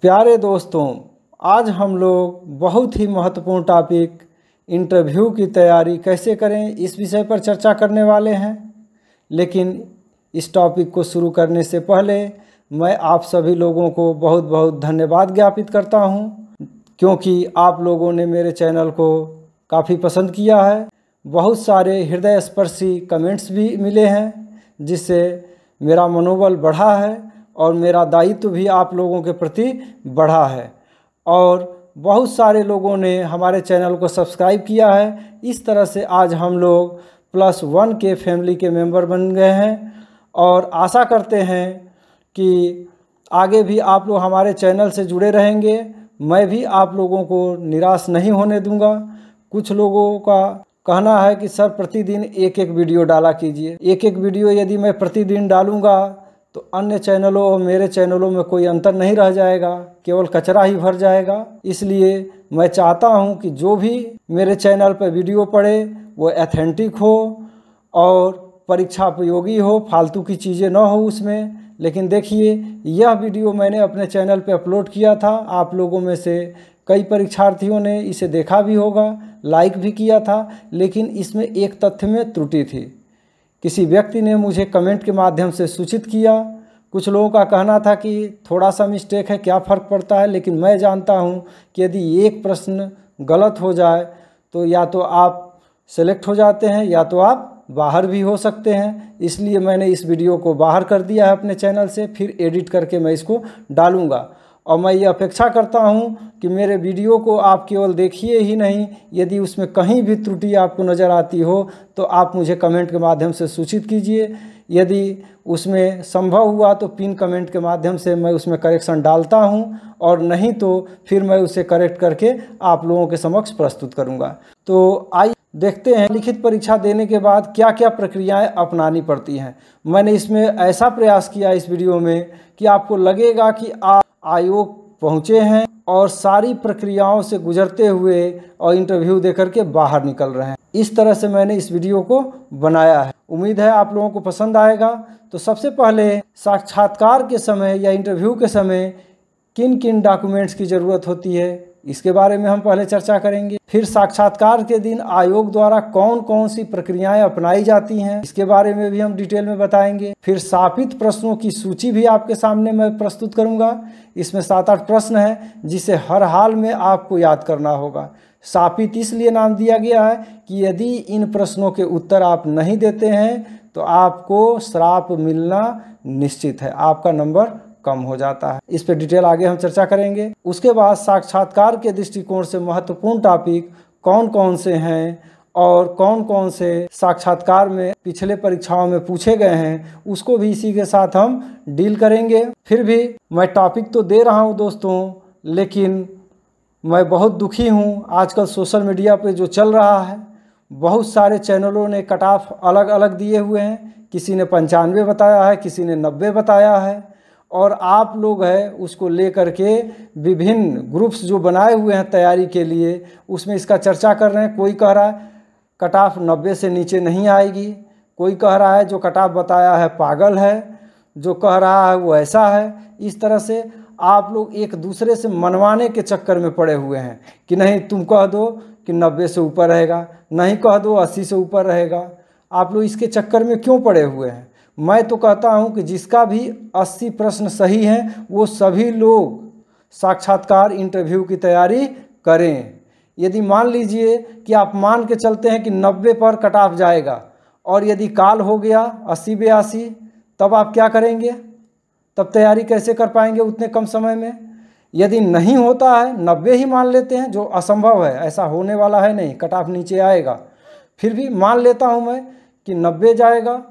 प्यारे दोस्तों, आज हम लोग बहुत ही महत्वपूर्ण टॉपिक इंटरव्यू की तैयारी कैसे करें इस विषय पर चर्चा करने वाले हैं। लेकिन इस टॉपिक को शुरू करने से पहले मैं आप सभी लोगों को बहुत बहुत धन्यवाद ज्ञापित करता हूं, क्योंकि आप लोगों ने मेरे चैनल को काफ़ी पसंद किया है। बहुत सारे हृदय स्पर्शी कमेंट्स भी मिले हैं, जिससे मेरा मनोबल बढ़ा है और मेरा दायित्व भी आप लोगों के प्रति बढ़ा है। और बहुत सारे लोगों ने हमारे चैनल को सब्सक्राइब किया है। इस तरह से आज हम लोग +1 के फैमिली के मेंबर बन गए हैं और आशा करते हैं कि आगे भी आप लोग हमारे चैनल से जुड़े रहेंगे। मैं भी आप लोगों को निराश नहीं होने दूंगा। कुछ लोगों का कहना है कि सर प्रतिदिन एक एक वीडियो डाला कीजिए। एक एक वीडियो यदि मैं प्रतिदिन डालूंगा तो अन्य चैनलों और मेरे चैनलों में कोई अंतर नहीं रह जाएगा, केवल कचरा ही भर जाएगा। इसलिए मैं चाहता हूं कि जो भी मेरे चैनल पर वीडियो पड़े वो एथेंटिक हो और परीक्षा उपयोगी हो, फालतू की चीज़ें ना हो उसमें। लेकिन देखिए, यह वीडियो मैंने अपने चैनल पर अपलोड किया था। आप लोगों में से कई परीक्षार्थियों ने इसे देखा भी होगा, लाइक भी किया था, लेकिन इसमें एक तथ्य में त्रुटि थी। किसी व्यक्ति ने मुझे कमेंट के माध्यम से सूचित किया। कुछ लोगों का कहना था कि थोड़ा सा मिस्टेक है, क्या फ़र्क पड़ता है। लेकिन मैं जानता हूं कि यदि एक प्रश्न गलत हो जाए तो या तो आप सेलेक्ट हो जाते हैं या तो आप बाहर भी हो सकते हैं। इसलिए मैंने इस वीडियो को बाहर कर दिया है अपने चैनल से, फिर एडिट करके मैं इसको डालूँगा। और मैं ये अपेक्षा करता हूं कि मेरे वीडियो को आप केवल देखिए ही नहीं, यदि उसमें कहीं भी त्रुटि आपको नज़र आती हो तो आप मुझे कमेंट के माध्यम से सूचित कीजिए। यदि उसमें संभव हुआ तो पिन कमेंट के माध्यम से मैं उसमें करेक्शन डालता हूं, और नहीं तो फिर मैं उसे करेक्ट करके आप लोगों के समक्ष प्रस्तुत करूंगा। तो आइए देखते हैं लिखित परीक्षा देने के बाद क्या क्या प्रक्रियाएं अपनानी पड़ती हैं। मैंने इसमें ऐसा प्रयास किया इस वीडियो में कि आपको लगेगा कि आप आयोग पहुँचे हैं और सारी प्रक्रियाओं से गुजरते हुए और इंटरव्यू देकर के बाहर निकल रहे हैं। इस तरह से मैंने इस वीडियो को बनाया है। उम्मीद है आप लोगों को पसंद आएगा। तो सबसे पहले साक्षात्कार के समय या इंटरव्यू के समय किन किन डॉक्यूमेंट्स की ज़रूरत होती है, इसके बारे में हम पहले चर्चा करेंगे। फिर साक्षात्कार के दिन आयोग द्वारा कौन कौन सी प्रक्रियाएं अपनाई जाती हैं, इसके बारे में भी हम डिटेल में बताएंगे। फिर शापित प्रश्नों की सूची भी आपके सामने मैं प्रस्तुत करूंगा। इसमें 7-8 प्रश्न हैं जिसे हर हाल में आपको याद करना होगा। शापित इसलिए नाम दिया गया है कि यदि इन प्रश्नों के उत्तर आप नहीं देते हैं तो आपको श्राप मिलना निश्चित है, आपका नंबर कम हो जाता है। इस पर डिटेल आगे हम चर्चा करेंगे। उसके बाद साक्षात्कार के दृष्टिकोण से महत्वपूर्ण टॉपिक कौन कौन से हैं और कौन कौन से साक्षात्कार में पिछले परीक्षाओं में पूछे गए हैं, उसको भी इसी के साथ हम डील करेंगे। फिर भी मैं टॉपिक तो दे रहा हूं दोस्तों, लेकिन मैं बहुत दुखी हूं। आजकल सोशल मीडिया पे जो चल रहा है, बहुत सारे चैनलों ने कट ऑफ अलग अलग दिए हुए हैं। किसी ने 95 बताया है, किसी ने 90 बताया है, और आप लोग हैं उसको लेकर के विभिन्न ग्रुप्स जो बनाए हुए हैं तैयारी के लिए, उसमें इसका चर्चा कर रहे हैं। कोई कह रहा है कट ऑफ 90 से नीचे नहीं आएगी, कोई कह रहा है जो कट ऑफ बताया है पागल है, जो कह रहा है वो ऐसा है। इस तरह से आप लोग एक दूसरे से मनवाने के चक्कर में पड़े हुए हैं कि नहीं तुम कह दो कि 90 से ऊपर रहेगा, नहीं कह दो 80 से ऊपर रहेगा। आप लोग इसके चक्कर में क्यों पड़े हुए हैं? मैं तो कहता हूं कि जिसका भी 80 प्रश्न सही हैं वो सभी लोग साक्षात्कार इंटरव्यू की तैयारी करें। यदि मान लीजिए कि आप मान के चलते हैं कि 90 पर कट ऑफ जाएगा और यदि काल हो गया 80-82, तब आप क्या करेंगे? तब तैयारी कैसे कर पाएंगे उतने कम समय में? यदि नहीं होता है, 90 ही मान लेते हैं, जो असंभव है, ऐसा होने वाला है नहीं, कट ऑफ नीचे आएगा। फिर भी मान लेता हूं मैं कि 90 जाएगा,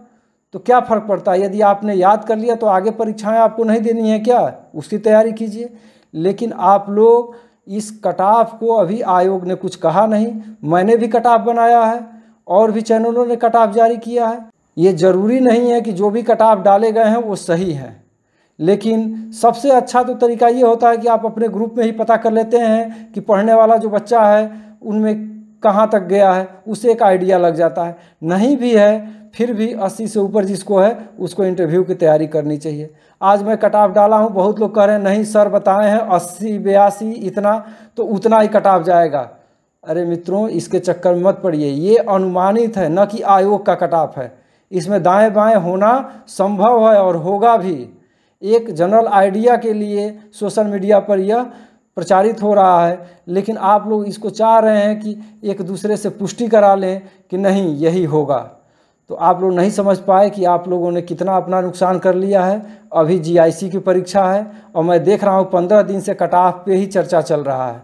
तो क्या फ़र्क पड़ता है? यदि आपने याद कर लिया तो आगे परीक्षाएं आपको नहीं देनी है क्या? उसकी तैयारी कीजिए। लेकिन आप लोग इस कट ऑफ को, अभी आयोग ने कुछ कहा नहीं, मैंने भी कट ऑफ बनाया है और भी चैनलों ने कट ऑफ जारी किया है। ये ज़रूरी नहीं है कि जो भी कट ऑफ डाले गए हैं वो सही हैं, लेकिन सबसे अच्छा तो तरीका ये होता है कि आप अपने ग्रुप में ही पता कर लेते हैं कि पढ़ने वाला जो बच्चा है उनमें कहाँ तक गया है, उसे एक आइडिया लग जाता है। नहीं भी है फिर भी 80 से ऊपर जिसको है उसको इंटरव्यू की तैयारी करनी चाहिए। आज मैं कट ऑफ डाला हूँ, बहुत लोग कह रहे हैं नहीं सर बताए हैं 80 82 इतना, तो उतना ही कट ऑफ जाएगा। अरे मित्रों, इसके चक्कर में मत पड़िए, ये अनुमानित है, न कि आयोग का कट ऑफ है। इसमें दाएं बाएं होना संभव है और होगा भी। एक जनरल आइडिया के लिए सोशल मीडिया पर यह प्रचारित हो रहा है, लेकिन आप लोग इसको चाह रहे हैं कि एक दूसरे से पुष्टि करा लें कि नहीं यही होगा। तो आप लोग नहीं समझ पाए कि आप लोगों ने कितना अपना नुकसान कर लिया है। अभी जीआईसी की परीक्षा है और मैं देख रहा हूँ 15 दिन से कट ऑफ पे ही चर्चा चल रहा है।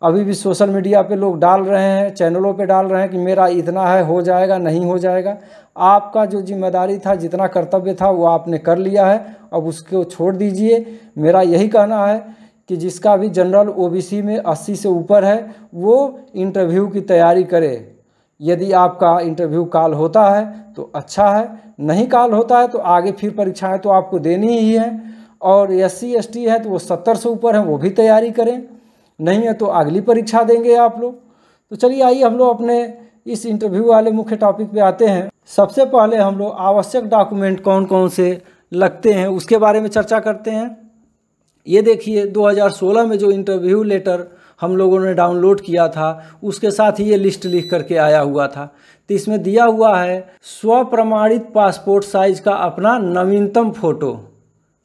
अभी भी सोशल मीडिया पे लोग डाल रहे हैं, चैनलों पे डाल रहे हैं कि मेरा इतना है, हो जाएगा, नहीं हो जाएगा। आपका जो जिम्मेदारी था, जितना कर्तव्य था वो आपने कर लिया है, अब उसको छोड़ दीजिए। मेरा यही कहना है कि जिसका भी जनरल ओबीसी में 80 से ऊपर है वो इंटरव्यू की तैयारी करे। यदि आपका इंटरव्यू कॉल होता है तो अच्छा है, नहीं कॉल होता है तो आगे फिर परीक्षाएं तो आपको देनी ही है। और SC ST है तो वो 70 से ऊपर है, वो भी तैयारी करें, नहीं है तो अगली परीक्षा देंगे आप लोग। तो चलिए आइए हम लोग अपने इस इंटरव्यू वाले मुख्य टॉपिक पे आते हैं। सबसे पहले हम लोग आवश्यक डॉक्यूमेंट कौन कौन से लगते हैं उसके बारे में चर्चा करते हैं। ये देखिए 2016 में जो इंटरव्यू लेटर हम लोगों ने डाउनलोड किया था उसके साथ ही ये लिस्ट लिख करके आया हुआ था। तो इसमें दिया हुआ है स्वप्रमाणित पासपोर्ट साइज का अपना नवीनतम फ़ोटो।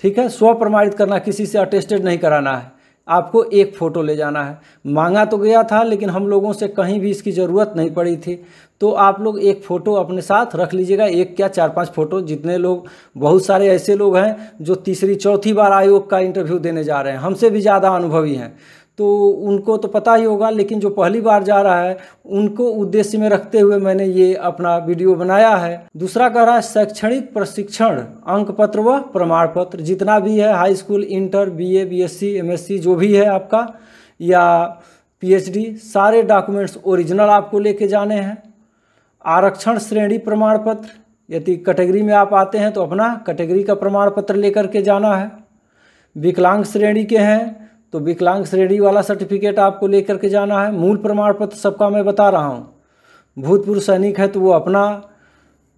ठीक है, स्वप्रमाणित करना, किसी से अटेस्टेड नहीं कराना है, आपको एक फ़ोटो ले जाना है। मांगा तो गया था लेकिन हम लोगों से कहीं भी इसकी ज़रूरत नहीं पड़ी थी, तो आप लोग एक फ़ोटो अपने साथ रख लीजिएगा। एक क्या 4-5 फ़ोटो, जितने लोग, बहुत सारे ऐसे लोग हैं जो तीसरी चौथी बार आयोग का इंटरव्यू देने जा रहे हैं, हमसे भी ज़्यादा अनुभवी हैं, तो उनको तो पता ही होगा। लेकिन जो पहली बार जा रहा है उनको उद्देश्य में रखते हुए मैंने ये अपना वीडियो बनाया है। दूसरा कह रहा है शैक्षणिक प्रशिक्षण अंक पत्र व प्रमाण पत्र, जितना भी है high school, inter, BA, BSc, MSc जो भी है आपका, या PhD, सारे डॉक्यूमेंट्स ओरिजिनल आपको लेके जाने हैं। आरक्षण श्रेणी प्रमाण पत्र, यदि कैटेगरी में आप आते हैं तो अपना कैटेगरी का प्रमाण पत्र लेकर के जाना है। विकलांग श्रेणी के हैं तो विकलांग श्रेणी वाला सर्टिफिकेट आपको लेकर के जाना है। मूल प्रमाण पत्र सबका मैं बता रहा हूँ। भूतपूर्व सैनिक है तो वो अपना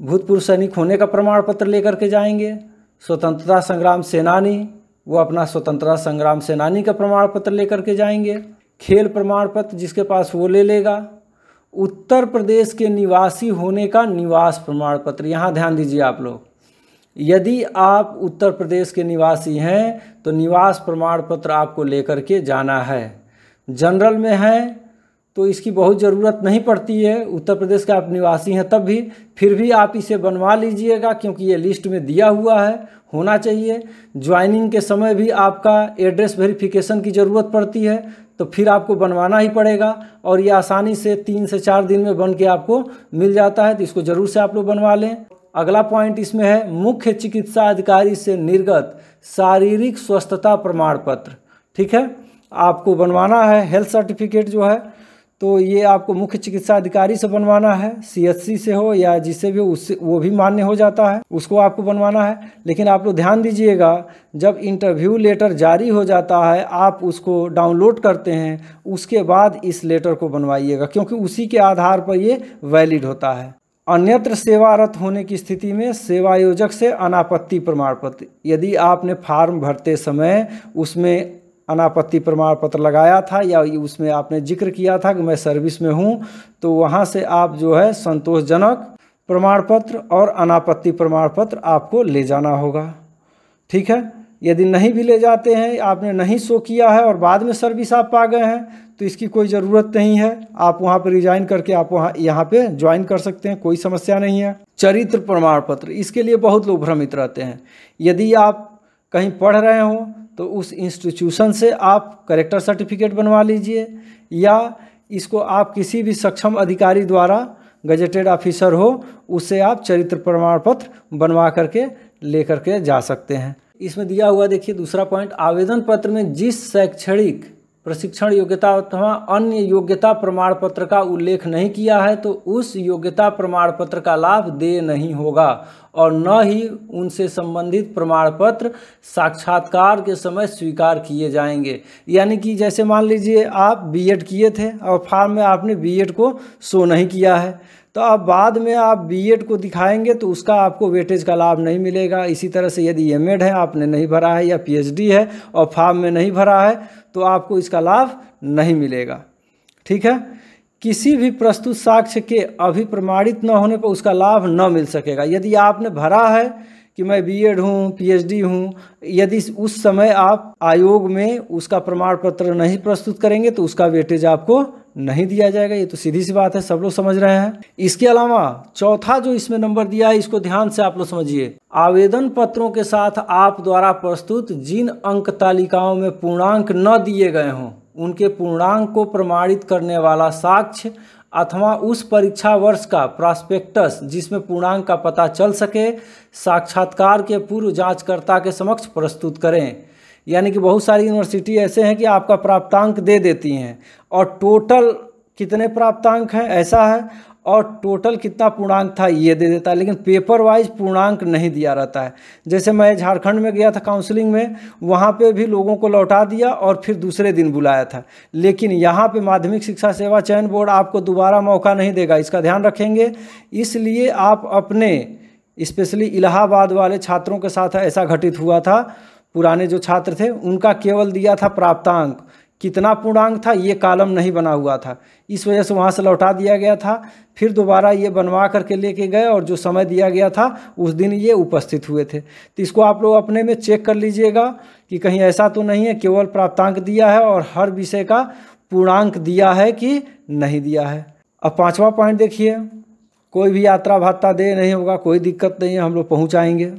भूतपूर्व सैनिक होने का प्रमाण पत्र लेकर के जाएंगे। स्वतंत्रता संग्राम सेनानी, वो अपना स्वतंत्रता संग्राम सेनानी का प्रमाण पत्र लेकर के जाएंगे। खेल प्रमाण पत्र जिसके पास वो ले लेगा। उत्तर प्रदेश के निवासी होने का निवास प्रमाण पत्र, यहाँ ध्यान दीजिए आप लोग, यदि आप उत्तर प्रदेश के निवासी हैं तो निवास प्रमाण पत्र आपको लेकर के जाना है। जनरल में है तो इसकी बहुत ज़रूरत नहीं पड़ती है, उत्तर प्रदेश के आप निवासी हैं तब भी, फिर भी आप इसे बनवा लीजिएगा क्योंकि ये लिस्ट में दिया हुआ है, होना चाहिए। ज्वाइनिंग के समय भी आपका एड्रेस वेरिफिकेशन की ज़रूरत पड़ती है तो फिर आपको बनवाना ही पड़ेगा, और ये आसानी से 3 से 4 दिन में बन के आपको मिल जाता है, तो इसको ज़रूर से आप लोग बनवा लें। अगला पॉइंट इसमें है मुख्य चिकित्सा अधिकारी से निर्गत शारीरिक स्वस्थता प्रमाण पत्र। ठीक है, आपको बनवाना है। हेल्थ सर्टिफिकेट जो है तो ये आपको मुख्य चिकित्सा अधिकारी से बनवाना है, CHC से हो या जिससे भी हो, उससे वो भी मान्य हो जाता है, उसको आपको बनवाना है। लेकिन आप लोग ध्यान दीजिएगा, जब इंटरव्यू लेटर जारी हो जाता है आप उसको डाउनलोड करते हैं, उसके बाद इस लेटर को बनवाइएगा क्योंकि उसी के आधार पर ये वैलिड होता है। अन्यत्र सेवारत होने की स्थिति में सेवायोजक से अनापत्ति प्रमाण पत्र, यदि आपने फॉर्म भरते समय उसमें अनापत्ति प्रमाण पत्र लगाया था या उसमें आपने जिक्र किया था कि मैं सर्विस में हूं, तो वहां से आप जो है संतोषजनक प्रमाण पत्र और अनापत्ति प्रमाण पत्र आपको ले जाना होगा। ठीक है, यदि नहीं भी ले जाते हैं, आपने नहीं शो किया है और बाद में सर्विस आप पा गए हैं तो इसकी कोई ज़रूरत नहीं है, आप वहाँ पर रिजाइन करके आप वहाँ यहाँ पे ज्वाइन कर सकते हैं, कोई समस्या नहीं है। चरित्र प्रमाण पत्र, इसके लिए बहुत लोग भ्रमित रहते हैं। यदि आप कहीं पढ़ रहे हो तो उस इंस्टीट्यूशन से आप कैरेक्टर सर्टिफिकेट बनवा लीजिए, या इसको आप किसी भी सक्षम अधिकारी द्वारा, गजेटेड ऑफिसर हो, उससे आप चरित्र प्रमाण पत्र बनवा करके ले करके जा सकते हैं। इसमें दिया हुआ देखिए दूसरा पॉइंट, आवेदन पत्र में जिस शैक्षणिक प्रशिक्षण योग्यता अथवा अन्य योग्यता प्रमाण पत्र का उल्लेख नहीं किया है तो उस योग्यता प्रमाण पत्र का लाभ देय नहीं होगा। और न ही उनसे संबंधित प्रमाण पत्र साक्षात्कार के समय स्वीकार किए जाएंगे। यानी कि जैसे मान लीजिए आप बीएड किए थे और फॉर्म में आपने बीएड को शो नहीं किया है, तो अब बाद में आप बीएड को दिखाएंगे तो उसका आपको वेटेज का लाभ नहीं मिलेगा। इसी तरह से यदि एमएड है आपने नहीं भरा है या पीएचडी है और फॉर्म में नहीं भरा है तो आपको इसका लाभ नहीं मिलेगा। ठीक है, किसी भी प्रस्तुत साक्ष्य के अभिप्रमाणित न होने पर उसका लाभ न मिल सकेगा। यदि आपने भरा है कि मैं बीएड हूँ, पीएचडी हूँ, यदि उस समय आप आयोग में उसका प्रमाण पत्र नहीं प्रस्तुत करेंगे तो उसका वेटेज आपको नहीं दिया जाएगा। ये तो सीधी सी बात है, सब लोग समझ रहे हैं। इसके अलावा चौथा जो इसमें नंबर दिया है इसको ध्यान से आप लोग समझिए। आवेदन पत्रों के साथ आप द्वारा प्रस्तुत जिन अंक तालिकाओं में पूर्णांक न दिए गए हों उनके पूर्णांक को प्रमाणित करने वाला साक्ष्य अथवा उस परीक्षा वर्ष का प्रॉस्पेक्टस जिसमें पूर्णांक का पता चल सके साक्षात्कार के पूर्व जांचकर्ता के समक्ष प्रस्तुत करें। यानी कि बहुत सारी यूनिवर्सिटी ऐसे हैं कि आपका प्राप्तांक दे देती हैं और टोटल कितने प्राप्तांक हैं ऐसा है और टोटल कितना पूर्णांक था ये दे देता है, लेकिन पेपर वाइज पूर्णांक नहीं दिया रहता है। जैसे मैं झारखंड में गया था काउंसलिंग में, वहाँ पे भी लोगों को लौटा दिया और फिर दूसरे दिन बुलाया था, लेकिन यहाँ पे माध्यमिक शिक्षा सेवा चयन बोर्ड आपको दोबारा मौका नहीं देगा, इसका ध्यान रखेंगे। इसलिए आप अपने स्पेशली इलाहाबाद वाले छात्रों के साथ ऐसा घटित हुआ था, पुराने जो छात्र थे उनका केवल दिया था प्राप्तांक, कितना पूर्णांक था ये कॉलम नहीं बना हुआ था, इस वजह से वहाँ से लौटा दिया गया था। फिर दोबारा ये बनवा करके लेके गए और जो समय दिया गया था उस दिन ये उपस्थित हुए थे। तो इसको आप लोग अपने में चेक कर लीजिएगा कि कहीं ऐसा तो नहीं है केवल प्राप्तांक दिया है और हर विषय का पूर्णांक दिया है कि नहीं दिया है। अब पाँचवा पॉइंट देखिए, कोई भी यात्रा भत्ता दे नहीं होगा, कोई दिक्कत नहीं है, हम लोग पहुँचाएँगे।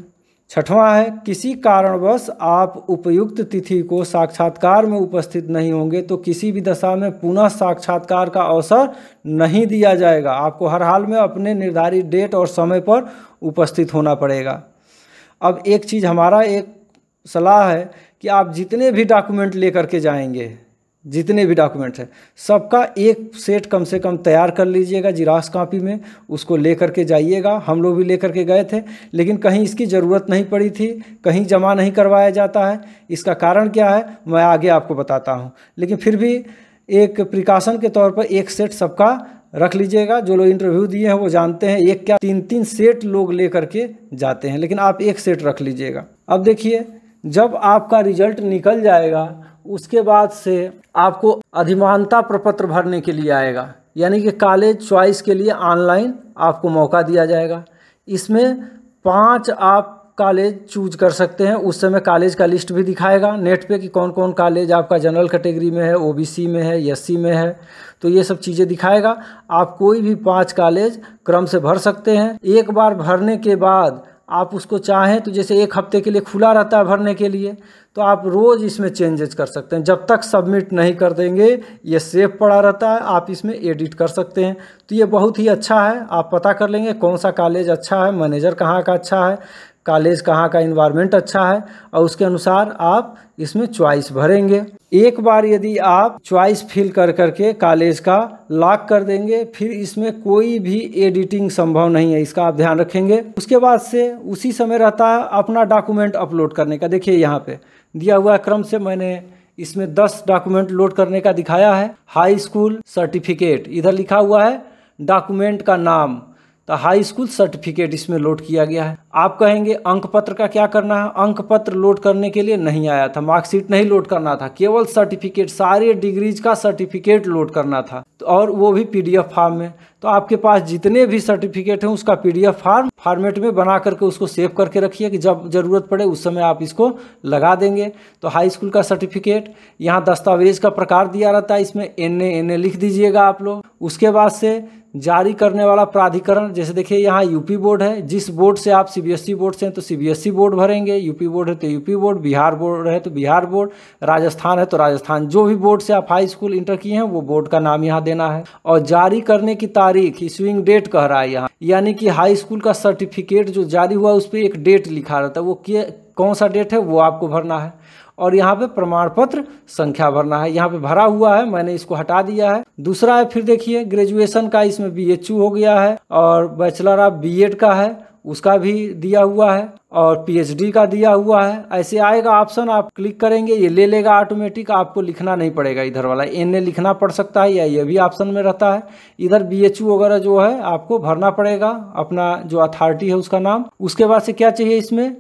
छठवां है, किसी कारणवश आप उपयुक्त तिथि को साक्षात्कार में उपस्थित नहीं होंगे तो किसी भी दशा में पुनः साक्षात्कार का अवसर नहीं दिया जाएगा। आपको हर हाल में अपने निर्धारित डेट और समय पर उपस्थित होना पड़ेगा। अब एक चीज़ हमारा एक सलाह है कि आप जितने भी डॉक्यूमेंट लेकर के जाएंगे, जितने भी डॉक्यूमेंट्स हैं सबका एक सेट कम से कम तैयार कर लीजिएगा जिराक्स कॉपी में, उसको लेकर के जाइएगा। हम लोग भी लेकर के गए थे, लेकिन कहीं इसकी ज़रूरत नहीं पड़ी थी, कहीं जमा नहीं करवाया जाता है। इसका कारण क्या है मैं आगे आपको बताता हूँ, लेकिन फिर भी एक प्रिकॉशन के तौर पर एक सेट सबका रख लीजिएगा। जो लोग इंटरव्यू दिए हैं वो जानते हैं, एक क्या 3-3 सेट लोग ले करके जाते हैं, लेकिन आप एक सेट रख लीजिएगा। अब देखिए, जब आपका रिजल्ट निकल जाएगा उसके बाद से आपको अधिमानता प्रपत्र भरने के लिए आएगा, यानी कि कॉलेज चॉइस के लिए ऑनलाइन आपको मौका दिया जाएगा। इसमें 5 आप कॉलेज चूज कर सकते हैं। उस समय कॉलेज का लिस्ट भी दिखाएगा नेट पे कि कौन कौन कॉलेज आपका जनरल कैटेगरी में है, ओबीसी में है, एससी में है, तो ये सब चीज़ें दिखाएगा। आप कोई भी 5 कॉलेज क्रम से भर सकते हैं। एक बार भरने के बाद आप उसको चाहें तो जैसे 1 हफ्ते के लिए खुला रहता है भरने के लिए, तो आप रोज़ इसमें चेंजेस कर सकते हैं। जब तक सबमिट नहीं कर देंगे ये सेव पड़ा रहता है, आप इसमें एडिट कर सकते हैं। तो ये बहुत ही अच्छा है, आप पता कर लेंगे कौन सा कॉलेज अच्छा है, मैनेजर कहाँ का अच्छा है, कॉलेज कहाँ का इन्वायरमेंट अच्छा है, और उसके अनुसार आप इसमें चॉइस भरेंगे। एक बार यदि आप चॉइस फिल कर करके कॉलेज का लॉक कर देंगे, फिर इसमें कोई भी एडिटिंग संभव नहीं है, इसका आप ध्यान रखेंगे। उसके बाद से उसी समय रहता है अपना डॉक्यूमेंट अपलोड करने का। देखिए यहाँ पे दिया हुआ क्रम से मैंने इसमें 10 डॉक्यूमेंट लोड करने का दिखाया है। हाई स्कूल सर्टिफिकेट, इधर लिखा हुआ है डॉक्यूमेंट का नाम, तो हाई स्कूल सर्टिफिकेट इसमें लोड किया गया है। आप कहेंगे अंक पत्र का क्या करना है? अंक पत्र लोड करने के लिए नहीं आया था, मार्कशीट नहीं लोड करना था, केवल सर्टिफिकेट, सारे डिग्रीज का सर्टिफिकेट लोड करना था, और वो भी पीडीएफ फॉर्म में। तो आपके पास जितने भी सर्टिफिकेट हैं उसका पीडीएफ फॉर्मेट में बना करके उसको सेव करके रखिए कि जब ज़रूरत पड़े उस समय आप इसको लगा देंगे। तो हाई स्कूल का सर्टिफिकेट, यहाँ दस्तावेज का प्रकार दिया रहता है, इसमें एन ए लिख दीजिएगा आप लोग। उसके बाद से जारी करने वाला प्राधिकरण, जैसे देखिए यहाँ यूपी बोर्ड है, जिस बोर्ड से आप सीबीएसई बोर्ड से हैं तो सीबीएसई बोर्ड भरेंगे, यूपी बोर्ड है तो यूपी बोर्ड, बिहार बोर्ड है तो बिहार बोर्ड, राजस्थान है तो राजस्थान। जो भी बोर्ड से आप हाई स्कूल इंटर किए हैं वो बोर्ड का नाम यहाँ देना है। और जारी करने की तारीख, इशूइंग डेट कह रहा है यहाँ, यानी कि हाई स्कूल का सर्टिफिकेट जो जारी हुआ उस पर एक डेट लिखा रहता है, वो कौन सा डेट है वो आपको भरना है। और यहाँ पे प्रमाण पत्र संख्या भरना है, यहाँ पे भरा हुआ है, मैंने इसको हटा दिया है। दूसरा है, फिर देखिए ग्रेजुएशन का, इसमें बीएचयू हो गया है और बैचलर ऑफ बीएड का है, उसका भी दिया हुआ है और पीएचडी का दिया हुआ है। ऐसे आएगा ऑप्शन, आप क्लिक करेंगे ये ले लेगा ऑटोमेटिक, आपको लिखना नहीं पड़ेगा। इधर वाला एनए लिखना पड़ सकता है या ये भी ऑप्शन में रहता है। इधर बीएचयू वगैरह जो है आपको भरना पड़ेगा, अपना जो अथॉरिटी है उसका नाम। उसके बाद से क्या चाहिए इसमें,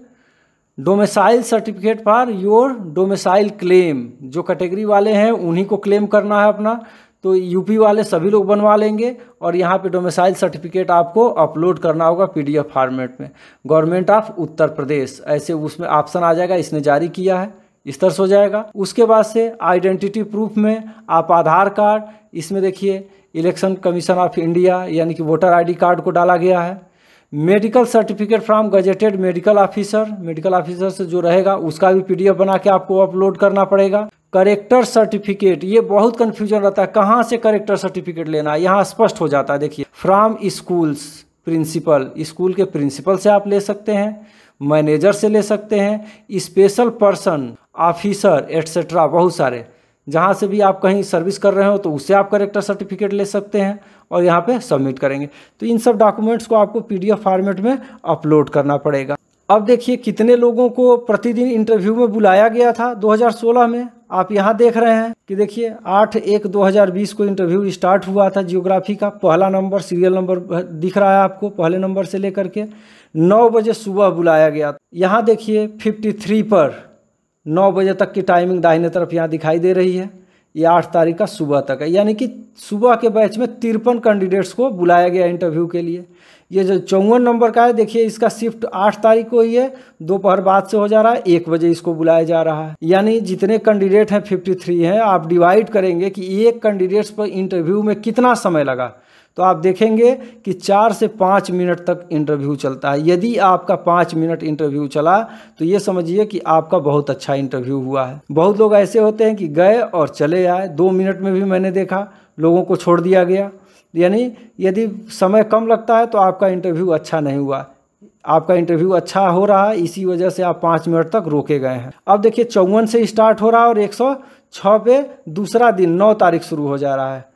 domicile certificate for your domicile claim. जो कैटेगरी वाले हैं उन्हीं को क्लेम करना है अपना, तो यूपी वाले सभी लोग बनवा लेंगे। और यहाँ पे डोमिसाइल सर्टिफिकेट आपको अपलोड करना होगा पीडीएफ फॉर्मेट में। गवर्नमेंट ऑफ उत्तर प्रदेश ऐसे उसमें ऑप्शन आ जाएगा, इसने जारी किया है, इस तरह से हो जाएगा। उसके बाद से आइडेंटिटी प्रूफ में आप आधार कार्ड, इसमें देखिए इलेक्शन कमीशन ऑफ इंडिया यानी कि वोटर आईडी कार्ड को डाला गया है। Medical certificate from gazetted medical officer, medical officer से जो रहेगा उसका भी पीडीएफ बना के आपको अपलोड करना पड़ेगा। करेक्टर सर्टिफिकेट, ये बहुत कन्फ्यूजन रहता है कहाँ से करेक्टर सर्टिफिकेट लेना है, यहाँ स्पष्ट हो जाता है। देखिए फ्रॉम स्कूल्स प्रिंसिपल, स्कूल के प्रिंसिपल से आप ले सकते हैं, मैनेजर से ले सकते हैं, स्पेशल पर्सन ऑफिसर एट्सेट्रा, बहुत सारे जहाँ से भी आप कहीं सर्विस कर रहे हो तो उससे आप करेक्टर सर्टिफिकेट ले सकते हैं और यहाँ पे सबमिट करेंगे। तो इन सब डॉक्यूमेंट्स को आपको पीडीएफ फॉर्मेट में अपलोड करना पड़ेगा। अब देखिए कितने लोगों को प्रतिदिन इंटरव्यू में बुलाया गया था 2016 में। आप यहाँ देख रहे हैं कि देखिए 8/1/2020 को इंटरव्यू स्टार्ट हुआ था जियोग्राफी का। पहला नंबर सीरियल नंबर दिख रहा है आपको, पहले नंबर से लेकर के 9 बजे सुबह बुलाया गया। यहाँ देखिए 53 पर 9 बजे तक की टाइमिंग दाहिने तरफ यहाँ दिखाई दे रही है। ये 8 तारीख का सुबह तक है, यानी कि सुबह के बैच में 53 कैंडिडेट्स को बुलाया गया इंटरव्यू के लिए। ये जो 54 नंबर का है देखिए इसका शिफ्ट 8 तारीख को ही है, दोपहर बाद से हो जा रहा है, 1 बजे इसको बुलाया जा रहा है। यानी जितने कैंडिडेट हैं 53 हैं, आप डिवाइड करेंगे कि एक कैंडिडेट्स पर इंटरव्यू में कितना समय लगा, तो आप देखेंगे कि 4 से 5 मिनट तक इंटरव्यू चलता है। यदि आपका 5 मिनट इंटरव्यू चला तो ये समझिए कि आपका बहुत अच्छा इंटरव्यू हुआ है। बहुत लोग ऐसे होते हैं कि गए और चले आए, 2 मिनट में भी मैंने देखा लोगों को छोड़ दिया गया। यानी यदि समय कम लगता है तो आपका इंटरव्यू अच्छा नहीं हुआ। आपका इंटरव्यू अच्छा हो रहा है, इसी वजह से आप 5 मिनट तक रोके गए हैं। अब देखिए 54 से स्टार्ट हो रहा है और 106 पे दूसरा दिन 9 तारीख शुरू हो जा रहा है।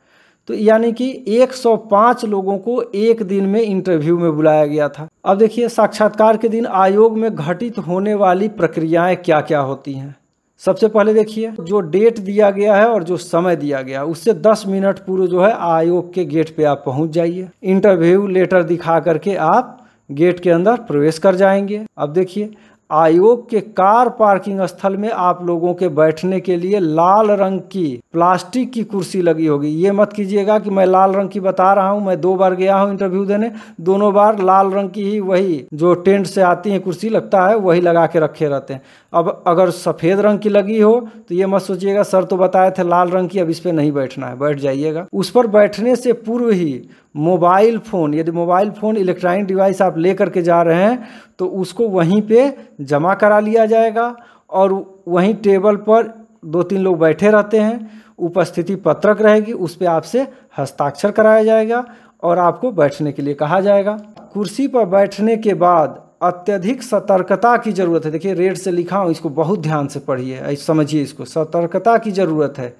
तो यानी कि 105 लोगों को एक दिन में इंटरव्यू में बुलाया गया था। अब देखिए साक्षात्कार के दिन आयोग में घटित होने वाली प्रक्रियाएं क्या क्या होती हैं। सबसे पहले देखिए जो डेट दिया गया है और जो समय दिया गया है उससे 10 मिनट पूर्व जो है आयोग के गेट पे आप पहुंच जाइए। इंटरव्यू लेटर दिखा करके आप गेट के अंदर प्रवेश कर जाएंगे। अब देखिए आयोग के कार पार्किंग स्थल में आप लोगों के बैठने के लिए लाल रंग की प्लास्टिक की कुर्सी लगी होगी। ये मत कीजिएगा कि मैं लाल रंग की बता रहा हूँ, मैं 2 बार गया हूँ इंटरव्यू देने, दोनों बार लाल रंग की ही वही जो टेंट से आती है कुर्सी लगता है वही लगा के रखे रहते हैं। अब अगर सफ़ेद रंग की लगी हो तो ये मत सोचिएगा सर तो बताए थे लाल रंग की, अब इस पर नहीं बैठना है, बैठ जाइएगा। उस पर बैठने से पूर्व ही मोबाइल फ़ोन, यदि मोबाइल फ़ोन इलेक्ट्रॉनिक डिवाइस आप ले करके जा रहे हैं तो उसको वहीं पे जमा करा लिया जाएगा और वहीं टेबल पर 2-3 लोग बैठे रहते हैं, उपस्थिति पत्रक रहेगी, उस पर आपसे हस्ताक्षर कराया जाएगा और आपको बैठने के लिए कहा जाएगा। कुर्सी पर बैठने के बाद अत्यधिक सतर्कता की ज़रूरत है। देखिए रेड से लिखा हूँ, इसको बहुत ध्यान से पढ़िए, समझिए इसको। सतर्कता की ज़रूरत है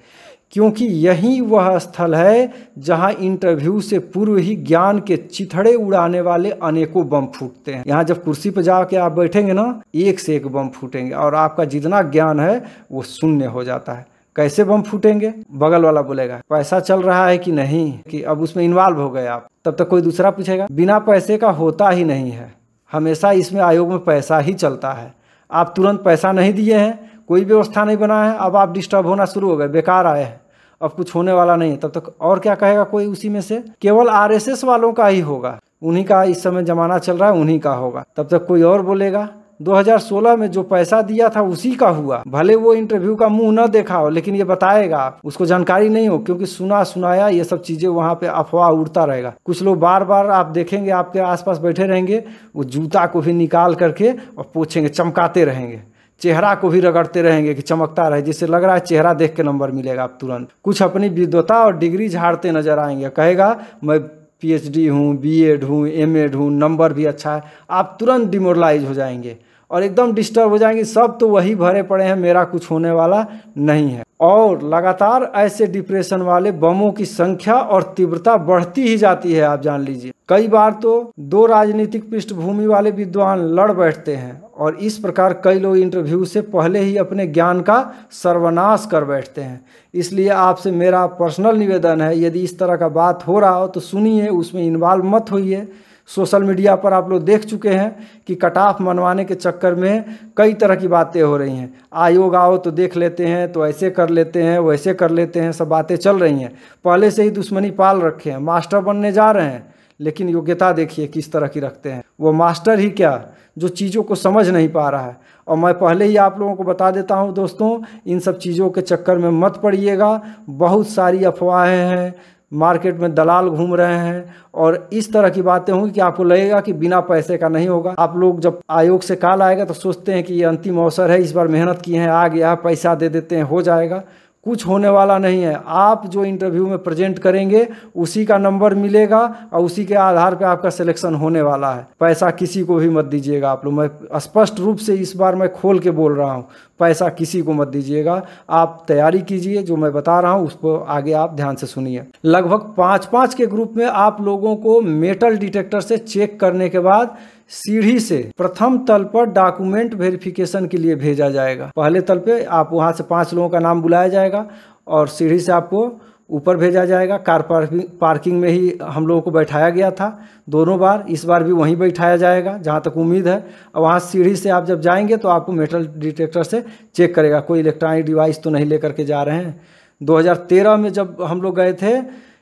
क्योंकि यही वह स्थल है जहां इंटरव्यू से पूर्व ही ज्ञान के चिथड़े उड़ाने वाले अनेकों बम फूटते हैं। यहाँ जब कुर्सी पर जाके आप बैठेंगे ना, एक से एक बम फूटेंगे और आपका जितना ज्ञान है वो शून्य हो जाता है। कैसे बम फूटेंगे? बगल वाला बोलेगा पैसा चल रहा है कि नहीं, कि अब उसमें इन्वॉल्व हो गए आप, तब तक कोई दूसरा पूछेगा बिना पैसे का होता ही नहीं है, हमेशा इसमें आयोग में पैसा ही चलता है। आप तुरंत पैसा नहीं दिए हैं, कोई व्यवस्था नहीं बना है, अब आप डिस्टर्ब होना शुरू हो गए, बेकार आए हैं, अब कुछ होने वाला नहीं है, तब तक और क्या कहेगा कोई उसी में से? केवल आरएसएस वालों का ही होगा, उन्हीं का इस समय जमाना चल रहा है, उन्हीं का होगा, तब तक कोई और बोलेगा। 2016 में जो पैसा दिया था उसी का हुआ, भले वो इंटरव्यू का मुंह न देखा हो लेकिन ये बताएगा, उसको जानकारी नहीं हो क्योंकि सुना सुनाया ये सब चीज़ें वहाँ पे अफवाह उड़ता रहेगा। कुछ लोग बार बार आप देखेंगे आपके आसपास बैठे रहेंगे, वो जूता को भी निकाल करके और पोछेंगे, चमकाते रहेंगे, चेहरा को भी रगड़ते रहेंगे कि चमकता रहे, जिससे लग रहा है चेहरा देख के नंबर मिलेगा आप तुरंत। कुछ अपनी विद्वता और डिग्री झाड़ते नजर आएंगे, कहेगा मैं पीएचडी हूँ, बीएड हूँ, एमएड हूँ, नंबर भी अच्छा है, आप तुरंत डिमोरलाइज हो जाएंगे और एकदम डिस्टर्ब हो जाएंगे। सब तो वही भरे पड़े हैं, मेरा कुछ होने वाला नहीं है। और लगातार ऐसे डिप्रेशन वाले बमों की संख्या और तीव्रता बढ़ती ही जाती है। आप जान लीजिए, कई बार तो दो राजनीतिक पृष्ठभूमि वाले विद्वान लड़ बैठते हैं और इस प्रकार कई लोग इंटरव्यू से पहले ही अपने ज्ञान का सर्वनाश कर बैठते हैं। इसलिए आपसे मेरा पर्सनल निवेदन है, यदि इस तरह का बात हो रहा हो तो सुनिए, उसमें इन्वॉल्व मत होइए। सोशल मीडिया पर आप लोग देख चुके हैं कि कट ऑफ मनवाने के चक्कर में कई तरह की बातें हो रही हैं। आयोग आओ तो देख लेते हैं, तो ऐसे कर लेते हैं, वैसे कर लेते हैं, सब बातें चल रही हैं। पहले से ही दुश्मनी पाल रखे हैं, मास्टर बनने जा रहे हैं, लेकिन योग्यता देखिए किस तरह की रखते हैं। वो मास्टर ही क्या, जो चीज़ों को समझ नहीं पा रहा है। और मैं पहले ही आप लोगों को बता देता हूं दोस्तों, इन सब चीज़ों के चक्कर में मत पड़िएगा। बहुत सारी अफवाहें हैं, मार्केट में दलाल घूम रहे हैं और इस तरह की बातें होंगी कि आपको लगेगा कि बिना पैसे का नहीं होगा। आप लोग जब आयोग से कॉल आएगा तो सोचते हैं कि ये अंतिम अवसर है, इस बार मेहनत किए हैं, आ गया, पैसा दे देते हैं, हो जाएगा। कुछ होने वाला नहीं है। आप जो इंटरव्यू में प्रेजेंट करेंगे उसी का नंबर मिलेगा और उसी के आधार पे आपका सिलेक्शन होने वाला है। पैसा किसी को भी मत दीजिएगा आप लोग। मैं स्पष्ट रूप से इस बार मैं खोल के बोल रहा हूँ, पैसा किसी को मत दीजिएगा। आप तैयारी कीजिए, जो मैं बता रहा हूँ उसको आगे आप ध्यान से सुनिए। लगभग 5-5 के ग्रुप में आप लोगों को मेटल डिटेक्टर से चेक करने के बाद सीढ़ी से प्रथम तल पर डॉक्यूमेंट वेरिफिकेशन के लिए भेजा जाएगा। पहले तल पे आप वहाँ से 5 लोगों का नाम बुलाया जाएगा और सीढ़ी से आपको ऊपर भेजा जाएगा। कार पार्किंग में ही हम लोगों को बैठाया गया था दोनों बार, इस बार भी वहीं बैठाया जाएगा जहाँ तक उम्मीद है। और वहाँ सीढ़ी से आप जब जाएंगे तो आपको मेटल डिटेक्टर से चेक करेगा, कोई इलेक्ट्रॉनिक डिवाइस तो नहीं लेकर के जा रहे हैं। 2013 में जब हम लोग गए थे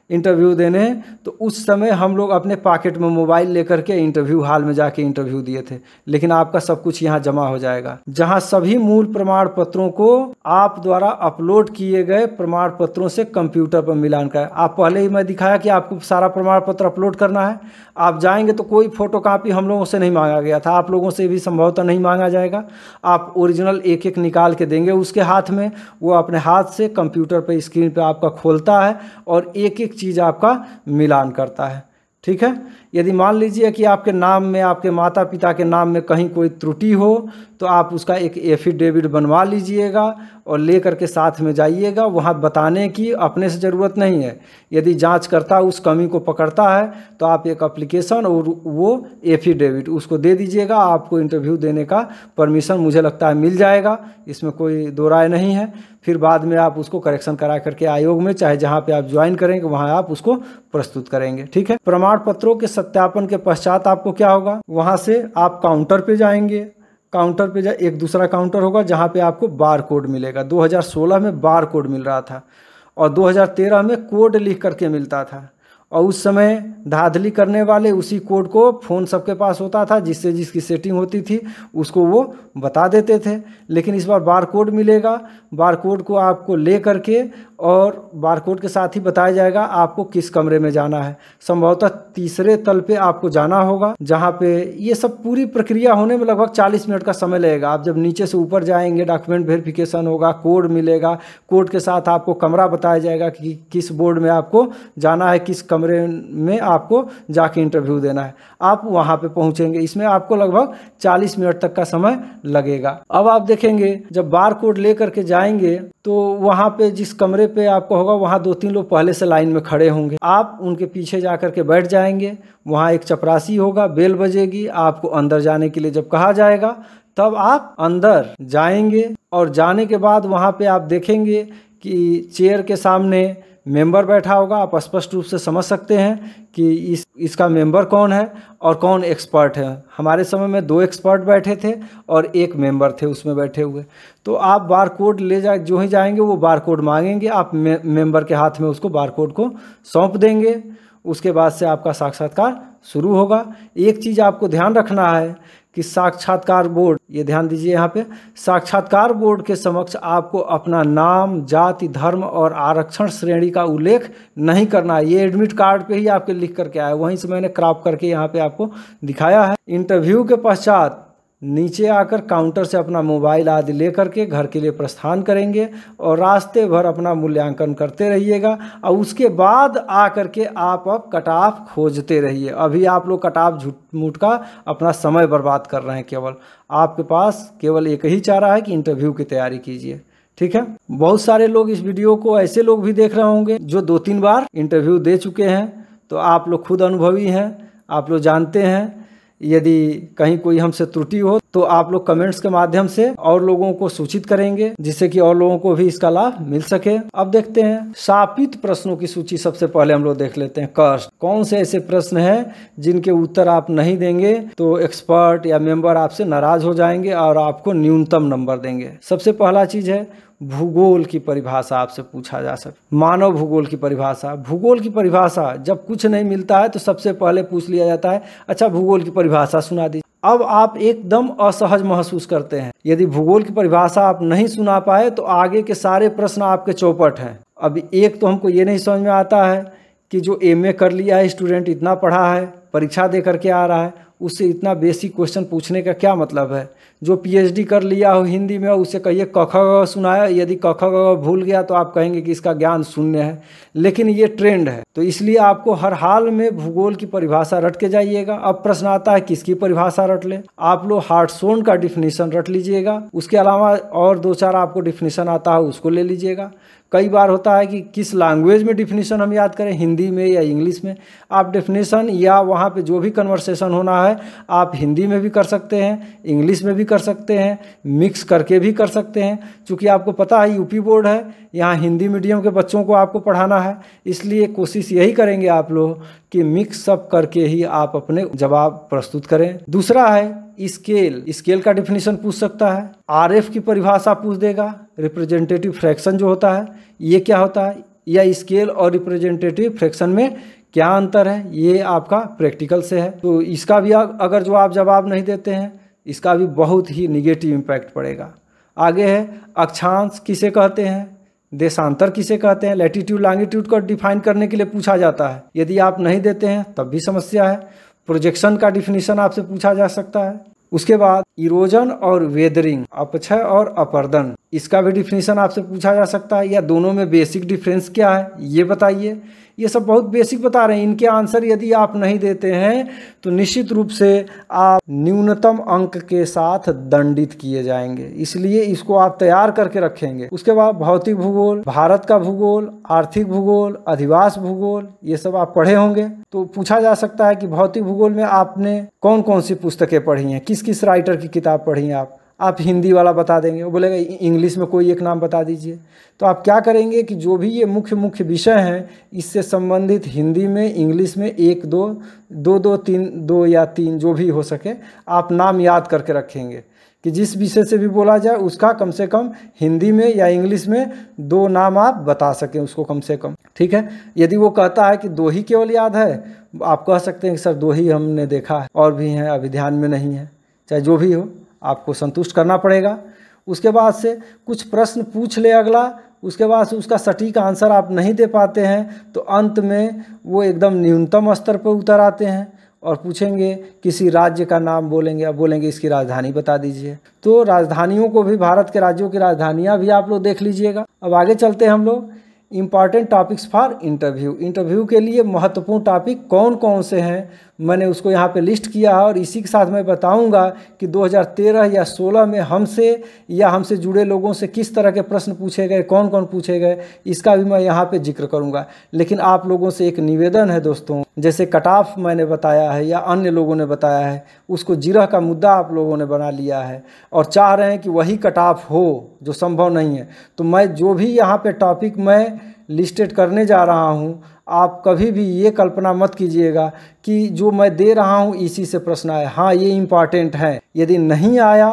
इंटरव्यू देने, तो उस समय हम लोग अपने पॉकेट में मोबाइल लेकर के इंटरव्यू हॉल में जाके इंटरव्यू दिए थे। लेकिन आपका सब कुछ यहाँ जमा हो जाएगा, जहाँ सभी मूल प्रमाण पत्रों को आप द्वारा अपलोड किए गए प्रमाण पत्रों से कंप्यूटर पर मिलान करें। आप पहले ही मैं दिखाया कि आपको सारा प्रमाण पत्र अपलोड करना है। आप जाएंगे तो कोई फोटोकॉपी हम लोगों से नहीं मांगा गया था, आप लोगों से भी संभवतः नहीं मांगा जाएगा। आप ओरिजिनल एक एक निकाल के देंगे उसके हाथ में, वो अपने हाथ से कंप्यूटर पे स्क्रीन पे आपका खोलता है और एक एक चीज़ आपका मिलान करता है। ठीक है। यदि मान लीजिए कि आपके नाम में, आपके माता पिता के नाम में कहीं कोई त्रुटि हो तो आप उसका एक एफिडेविट बनवा लीजिएगा और ले करके साथ में जाइएगा। वहाँ बताने की अपने से ज़रूरत नहीं है। यदि जांचकर्ता उस कमी को पकड़ता है तो आप एक एप्लीकेशन और वो एफिडेविट उसको दे दीजिएगा। आपको इंटरव्यू देने का परमिशन मुझे लगता है मिल जाएगा, इसमें कोई दो राय नहीं है। फिर बाद में आप उसको करेक्शन करा करके आयोग में, चाहे जहाँ पे आप ज्वाइन करेंगे वहाँ आप उसको प्रस्तुत करेंगे। ठीक है। प्रमाण पत्रों के सत्यापन के पश्चात आपको क्या होगा, वहाँ से आप काउंटर पे जाएंगे। काउंटर पे एक दूसरा काउंटर होगा जहाँ पे आपको बार कोड मिलेगा। 2016 में बार कोड मिल रहा था और 2013 में कोड लिख करके मिलता था। और उस समय धांधली करने वाले उसी कोड को फ़ोन सबके पास होता था, जिससे जिसकी सेटिंग होती थी उसको वो बता देते थे। लेकिन इस बार बार कोड मिलेगा। बार कोड को आपको ले करके और बार कोड के साथ ही बताया जाएगा आपको किस कमरे में जाना है। संभवतः तीसरे तल पे आपको जाना होगा, जहाँ पे ये सब पूरी प्रक्रिया होने में लगभग 40 मिनट का समय लगेगा। आप जब नीचे से ऊपर जाएंगे, डॉक्यूमेंट वेरिफिकेशन होगा, कोड मिलेगा, कोड के साथ आपको कमरा बताया जाएगा कि किस बोर्ड में आपको जाना है, किस कमरे में आपको जाके इंटरव्यू देना है। आप वहाँ पे पहुँचेंगे, इसमें आपको लगभग 40 मिनट तक का समय लगेगा। अब आप देखेंगे जब बार कोड ले करके जाएंगे तो वहाँ पे जिस कमरे पे आपको होगा वहाँ 2-3 लोग पहले से लाइन में खड़े होंगे। आप उनके पीछे जा कर के बैठ जाएंगे। वहाँ एक चपरासी होगा, बेल बजेगी, आपको अंदर जाने के लिए जब कहा जाएगा तब आप अंदर जाएंगे। और जाने के बाद वहाँ पे आप देखेंगे कि चेयर के सामने मेंबर बैठा होगा। आप स्पष्ट रूप से समझ सकते हैं कि इसका मेंबर कौन है और कौन एक्सपर्ट है। हमारे समय में 2 एक्सपर्ट बैठे थे और 1 मेंबर थे उसमें बैठे हुए। तो आप बार कोड ले जो ही जाएंगे वो बार कोड मांगेंगे, आप मेंबर के हाथ में उसको बार कोड को सौंप देंगे। उसके बाद से आपका साक्षात्कार शुरू होगा। एक चीज़ आपको ध्यान रखना है कि साक्षात्कार बोर्ड, ये ध्यान दीजिए यहाँ पे, साक्षात्कार बोर्ड के समक्ष आपको अपना नाम, जाति, धर्म और आरक्षण श्रेणी का उल्लेख नहीं करना है। ये एडमिट कार्ड पे ही आपके लिख करके आया, वहीं से मैंने क्रॉप करके यहाँ पे आपको दिखाया है। इंटरव्यू के पश्चात नीचे आकर काउंटर से अपना मोबाइल आदि ले करके घर के लिए प्रस्थान करेंगे और रास्ते भर अपना मूल्यांकन करते रहिएगा। और उसके बाद आकर के आप अब कट ऑफ खोजते रहिए। अभी आप लोग कट ऑफ झूठ मूठ का अपना समय बर्बाद कर रहे हैं। केवल आपके पास केवल एक ही चारा है कि इंटरव्यू की तैयारी कीजिए। ठीक है। बहुत सारे लोग इस वीडियो को ऐसे लोग भी देख रहे होंगे जो 2-3 बार इंटरव्यू दे चुके हैं, तो आप लोग खुद अनुभवी हैं, आप लोग जानते हैं। यदि कहीं कोई हमसे त्रुटि हो तो आप लोग कमेंट्स के माध्यम से और लोगों को सूचित करेंगे, जिससे कि और लोगों को भी इसका लाभ मिल सके। अब देखते हैं शापित प्रश्नों की सूची। सबसे पहले हम लोग देख लेते हैं कर्स्ट। कौन से ऐसे प्रश्न हैं जिनके उत्तर आप नहीं देंगे तो एक्सपर्ट या मेंबर आपसे नाराज हो जाएंगे और आपको न्यूनतम नंबर देंगे। सबसे पहला चीज है भूगोल की परिभाषा आपसे पूछा जा सकता। मानव भूगोल की परिभाषा। भूगोल की परिभाषा जब कुछ नहीं मिलता है तो सबसे पहले पूछ लिया जाता है, अच्छा भूगोल की परिभाषा सुना दीजिए। अब आप एकदम असहज महसूस करते हैं। यदि भूगोल की परिभाषा आप नहीं सुना पाए तो आगे के सारे प्रश्न आपके चौपट हैं। अब एक तो हमको ये नहीं समझ में आता है कि जो एमए कर लिया है स्टूडेंट, इतना पढ़ा है, परीक्षा दे करके आ रहा है, उससे इतना बेसिक क्वेश्चन पूछने का क्या मतलब है। जो पीएचडी कर लिया हो हिंदी में, उससे कहिए क ख ग सुनाया, यदि क ख ग भूल गया तो आप कहेंगे कि इसका ज्ञान शून्य है। लेकिन ये ट्रेंड है, तो इसलिए आपको हर हाल में भूगोल की परिभाषा रट के जाइएगा। अब प्रश्न आता है किसकी परिभाषा रट ले। आप लोग हार्टसोन का डिफिनीशन रट लीजिएगा, उसके अलावा और 2-4 आपको डिफिनीशन आता है उसको ले लीजिएगा। कई बार होता है कि किस लैंग्वेज में डिफिनीशन हम याद करें, हिंदी में या इंग्लिश में। आप डिफिनीशन या वहाँ पे जो भी कन्वर्सेशन होना है आप हिंदी में भी कर सकते हैं, इंग्लिश में भी कर सकते हैं, मिक्स करके भी कर सकते हैं। चूँकि आपको पता है यूपी बोर्ड है, यहाँ हिंदी मीडियम के बच्चों को आपको पढ़ाना है, इसलिए कोशिश यही करेंगे आप लोग कि मिक्स अप करके ही आप अपने जवाब प्रस्तुत करें। दूसरा है स्केल। स्केल का डिफिनीशन पूछ सकता है। आरएफ की परिभाषा पूछ देगा। रिप्रेजेंटेटिव फ्रैक्शन जो होता है ये क्या होता है, या स्केल और रिप्रेजेंटेटिव फ्रैक्शन में क्या अंतर है, ये आपका प्रैक्टिकल से है। तो इसका भी अगर जो आप जवाब नहीं देते हैं इसका भी बहुत ही निगेटिव इम्पैक्ट पड़ेगा। आगे है अक्षांश किसे कहते हैं, देशांतर किसे कहते हैं। लैटिट्यूड लॉन्गिट्यूड को डिफाइन करने के लिए पूछा जाता है, यदि आप नहीं देते हैं तब भी समस्या है। प्रोजेक्शन का डिफिनीशन आपसे पूछा जा सकता है। उसके बाद इरोजन और वेदरिंग, अपक्षय और अपर्दन, इसका भी डिफिनीशन आपसे पूछा जा सकता है। या दोनों में बेसिक डिफरेंस क्या है ये बताइए। ये सब बहुत बेसिक बता रहे हैं। इनके आंसर यदि आप नहीं देते हैं तो निश्चित रूप से आप न्यूनतम अंक के साथ दंडित किए जाएंगे, इसलिए इसको आप तैयार करके रखेंगे। उसके बाद भौतिक भूगोल, भारत का भूगोल, आर्थिक भूगोल, अधिवास भूगोल, ये सब आप पढ़े होंगे। तो पूछा जा सकता है कि भौतिक भूगोल में आपने कौन कौन सी पुस्तकें पढ़ी हैं, किस किस राइटर की किताब पढ़ी हैं। आप हिंदी वाला बता देंगे, वो बोलेगा इंग्लिश में कोई एक नाम बता दीजिए। तो आप क्या करेंगे कि जो भी ये मुख्य मुख्य विषय हैं इससे संबंधित हिंदी में, इंग्लिश में 2 या 3 जो भी हो सके आप नाम याद करके रखेंगे कि जिस विषय से भी बोला जाए उसका कम से कम हिंदी में या इंग्लिश में 2 नाम आप बता सकें उसको कम से कम। ठीक है। यदि वो कहता है कि 2 ही केवल याद है, आप कह सकते हैं कि सर 2 ही हमने देखा है और भी हैं अभी ध्यान में नहीं है। चाहे जो भी हो आपको संतुष्ट करना पड़ेगा। उसके बाद से कुछ प्रश्न पूछ ले अगला, उसके बाद से उसका सटीक आंसर आप नहीं दे पाते हैं तो अंत में वो एकदम न्यूनतम स्तर पर उतर आते हैं और पूछेंगे किसी राज्य का नाम बोलेंगे, अब बोलेंगे इसकी राजधानी बता दीजिए। तो राजधानियों को भी, भारत के राज्यों की राजधानियाँ भी आप लोग देख लीजिएगा। अब आगे चलते हैं हम लोग। Important topics for interview. Interview के लिए महत्वपूर्ण टॉपिक कौन कौन से हैं मैंने उसको यहाँ पे लिस्ट किया है, और इसी के साथ मैं बताऊंगा कि 2013 या 16 में हमसे या हमसे जुड़े लोगों से किस तरह के प्रश्न पूछे गए, कौन कौन पूछे गए, इसका भी मैं यहाँ पे जिक्र करूँगा। लेकिन आप लोगों से एक निवेदन है दोस्तों, जैसे कट ऑफ मैंने बताया है या अन्य लोगों ने बताया है, उसको जिरह का मुद्दा आप लोगों ने बना लिया है और चाह रहे हैं कि वही कट ऑफ हो, जो संभव नहीं है। तो मैं जो भी यहाँ पे टॉपिक मैं लिस्टेड करने जा रहा हूँ, आप कभी भी ये कल्पना मत कीजिएगा कि जो मैं दे रहा हूँ इसी से प्रश्न आए। हाँ, ये इम्पॉर्टेंट है। यदि नहीं आया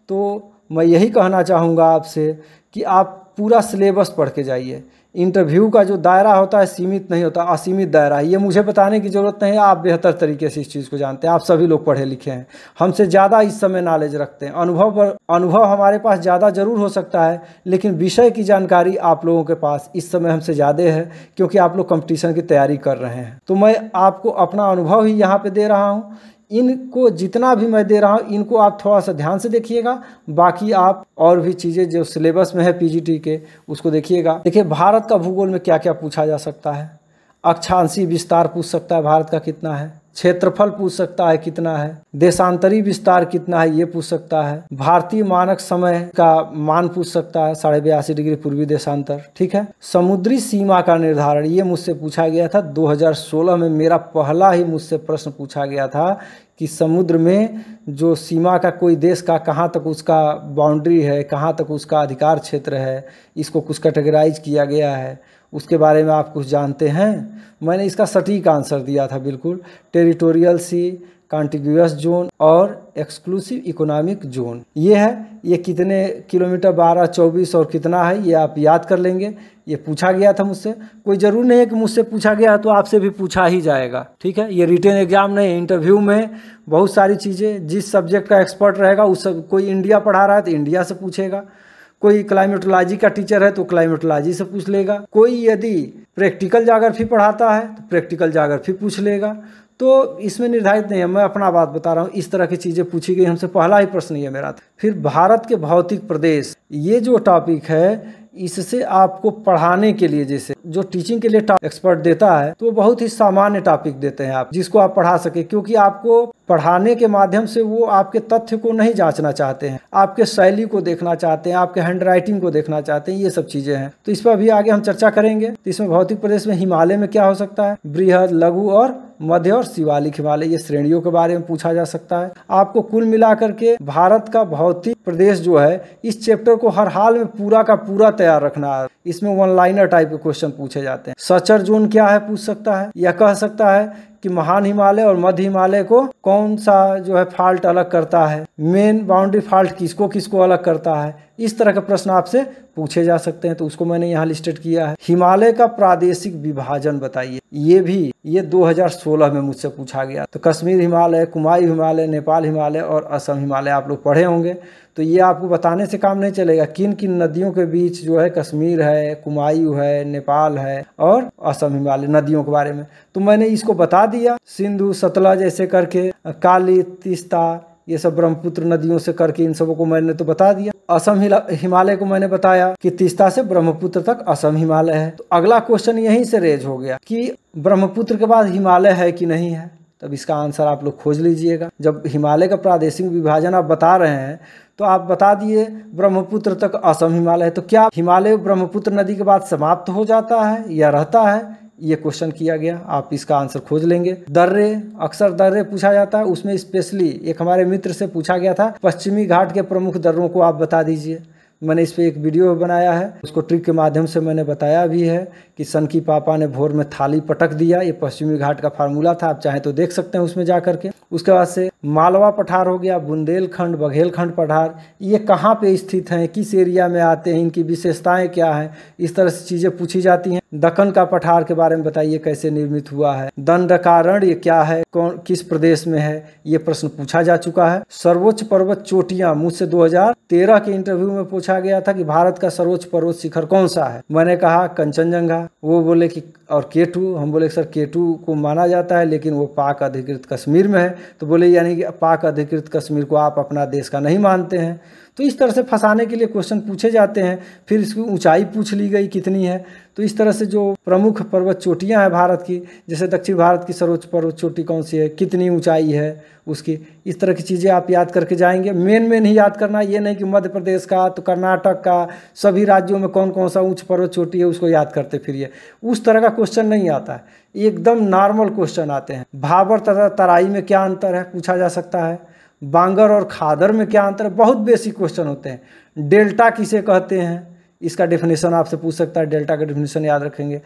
तो मैं यही कहना चाहूँगा आपसे कि आप पूरा सिलेबस पढ़ के जाइए। इंटरव्यू का जो दायरा होता है सीमित नहीं होता, असीमित दायरा है। ये मुझे बताने की ज़रूरत नहीं है, आप बेहतर तरीके से इस चीज़ को जानते हैं। आप सभी लोग पढ़े लिखे हैं, हमसे ज़्यादा इस समय नॉलेज रखते हैं। अनुभव हमारे पास ज़्यादा ज़रूर हो सकता है, लेकिन विषय की जानकारी आप लोगों के पास इस समय हमसे ज़्यादा है, क्योंकि आप लोग कंपटीशन की तैयारी कर रहे हैं। तो मैं आपको अपना अनुभव ही यहाँ पर दे रहा हूँ। इनको जितना भी मैं दे रहा हूँ इनको आप थोड़ा सा ध्यान से देखिएगा। बाकी आप और भी चीज़ें जो सिलेबस में है पीजीटी के उसको देखिएगा। देखिए, भारत का भूगोल में क्या क्या पूछा जा सकता है। अक्षांशीय विस्तार पूछ सकता है, भारत का कितना है, क्षेत्रफल पूछ सकता है कितना है, देशांतरी विस्तार कितना है ये पूछ सकता है, भारतीय मानक समय का मान पूछ सकता है 82.5 डिग्री पूर्वी देशांतर, ठीक है। समुद्री सीमा का निर्धारण ये मुझसे पूछा गया था 2016 में, मेरा पहला ही मुझसे प्रश्न पूछा गया था कि समुद्र में जो सीमा का कोई देश का कहाँ तक उसका बाउंड्री है, कहाँ तक उसका अधिकार क्षेत्र है, इसको कुछ कैटेगराइज किया गया है, उसके बारे में आप कुछ जानते हैं। मैंने इसका सटीक आंसर दिया था बिल्कुल, टेरिटोरियल सी, कॉन्टिग्यूअस जोन और एक्सक्लूसिव इकोनॉमिक जोन। ये है, ये कितने किलोमीटर 12, 24 और कितना है ये आप याद कर लेंगे। ये पूछा गया था मुझसे, कोई ज़रूर नहीं है कि मुझसे पूछा गया है तो आपसे भी पूछा ही जाएगा, ठीक है। ये रिटन एग्जाम नहीं, इंटरव्यू में बहुत सारी चीज़ें, जिस सब्जेक्ट का एक्सपर्ट रहेगा उस कोई इंडिया पढ़ा रहा है तो इंडिया से पूछेगा, कोई क्लाइमेटोलॉजी का टीचर है तो क्लाइमेटोलॉजी से पूछ लेगा, कोई यदि प्रैक्टिकल ज्योग्राफी पढ़ाता है तो प्रैक्टिकल ज्योग्राफी पूछ लेगा। तो इसमें निर्धारित नहीं है, मैं अपना बात बता रहा हूँ। इस तरह की चीज़ें पूछी गई हमसे, पहला ही प्रश्न ये मेरा था। फिर भारत के भौतिक प्रदेश, ये जो टॉपिक है इससे आपको पढ़ाने के लिए, जैसे जो टीचिंग के लिए एक्सपर्ट देता है तो वो बहुत ही सामान्य टॉपिक देते हैं आप, जिसको आप पढ़ा सके, क्योंकि आपको पढ़ाने के माध्यम से वो आपके तथ्य को नहीं जांचना चाहते हैं, आपके शैली को देखना चाहते हैं, आपके हैंड राइटिंग को देखना चाहते हैं, ये सब चीज़ें हैं। तो इस पर भी आगे हम चर्चा करेंगे। तो इसमें भौतिक प्रदेश में हिमालय में क्या हो सकता है, बृहद, लघु और मध्य और शिवालिक हिमालय, ये श्रेणियों के बारे में पूछा जा सकता है। आपको कुल मिलाकर के भारत का भौतिक प्रदेश जो है, इस चैप्टर को हर हाल में पूरा का पूरा तैयार रखना है। इसमें वन लाइनर टाइप के क्वेश्चन पूछे जाते हैं। सचर जोन क्या है पूछ सकता है, या कह सकता है कि महान हिमालय और मध्य हिमालय को कौन सा जो है फॉल्ट अलग करता है, मेन बाउंड्री फॉल्ट किसको किसको अलग करता है, इस तरह के प्रश्न आपसे पूछे जा सकते हैं। तो उसको मैंने यहाँ लिस्टेड किया है। हिमालय का प्रादेशिक विभाजन बताइए, ये 2016 में मुझसे पूछा गया। तो कश्मीर हिमालय, कुमायूं हिमालय, नेपाल हिमालय और असम हिमालय आप लोग पढ़े होंगे, तो ये आपको बताने से काम नहीं चलेगा किन किन नदियों के बीच जो है कश्मीर है, कुमायूं है, नेपाल है और असम हिमालय नदियों के बारे में। तो मैंने इसको बता दिया, सिंधु, सतलज ऐसे करके, काली, तीस्ता, ये सब ब्रह्मपुत्र नदियों से करके, इन सबों को मैंने तो बता दिया। असम हिमालय को मैंने बताया कि तीस्ता से ब्रह्मपुत्र तक असम हिमालय है। तो अगला क्वेश्चन यहीं से रेज हो गया कि ब्रह्मपुत्र के बाद हिमालय है कि नहीं है। तब इसका आंसर आप लोग खोज लीजिएगा। जब हिमालय का प्रादेशिक विभाजन आप बता रहे हैं तो आप बता दिए ब्रह्मपुत्र तक असम हिमालय है, तो क्या हिमालय ब्रह्मपुत्र नदी के बाद समाप्त हो जाता है या रहता है, ये क्वेश्चन किया गया। आप इसका आंसर खोज लेंगे। दर्रे, अक्सर दर्रे पूछा जाता है, उसमें स्पेशली एक हमारे मित्र से पूछा गया था, पश्चिमी घाट के प्रमुख दर्रों को आप बता दीजिए। मैंने इस पर एक वीडियो बनाया है, उसको ट्रिक के माध्यम से मैंने बताया भी है कि सन की पापा ने भोर में थाली पटक दिया, ये पश्चिमी घाट का फार्मूला था। आप चाहें तो देख सकते हैं उसमें जा करके। उसके बाद से मालवा पठार हो गया, बुंदेलखंड, बघेलखंड पठार, ये कहाँ पे स्थित हैं, किस एरिया में आते हैं, इनकी विशेषताएं क्या हैं, इस तरह से चीज़ें पूछी जाती हैं। दक्कन का पठार के बारे में बताइए कैसे निर्मित हुआ है। दंडकारण्य क्या है, कौन किस प्रदेश में है, ये प्रश्न पूछा जा चुका है। सर्वोच्च पर्वत चोटियां, मुझसे 2013 के इंटरव्यू में पूछा गया था कि भारत का सर्वोच्च पर्वत शिखर कौन सा है। मैंने कहा कंचनजंगा, वो बोले कि और K2, हम बोले सर K2 को माना जाता है लेकिन वो पाक अधिकृत कश्मीर में है। तो बोले यानी कि पाक अधिकृत कश्मीर को आप अपना देश का नहीं मानते हैं। तो इस तरह से फंसाने के लिए क्वेश्चन पूछे जाते हैं। फिर इसकी ऊंचाई पूछ ली गई कितनी है। तो इस तरह से जो प्रमुख पर्वत चोटियां हैं भारत की, जैसे दक्षिण भारत की सर्वोच्च पर्वत चोटी कौन सी है, कितनी ऊंचाई है उसकी, इस तरह की चीज़ें आप याद करके जाएंगे। मेन ही याद करना, ये नहीं कि मध्य प्रदेश का, तो कर्नाटक का, सभी राज्यों में कौन कौन सा उच्च पर्वत चोटी है उसको याद करते फिरिए। उस तरह का क्वेश्चन नहीं आता है, एकदम नॉर्मल क्वेश्चन आते हैं। भाबर तथा तराई में क्या अंतर है पूछा जा सकता है। बांगर और खादर में क्या अंतर है, बहुत बेसिक क्वेश्चन होते हैं। डेल्टा किसे कहते हैं, इसका डेफिनेशन आपसे पूछ सकता है, डेल्टा का डेफिनेशन याद रखेंगे।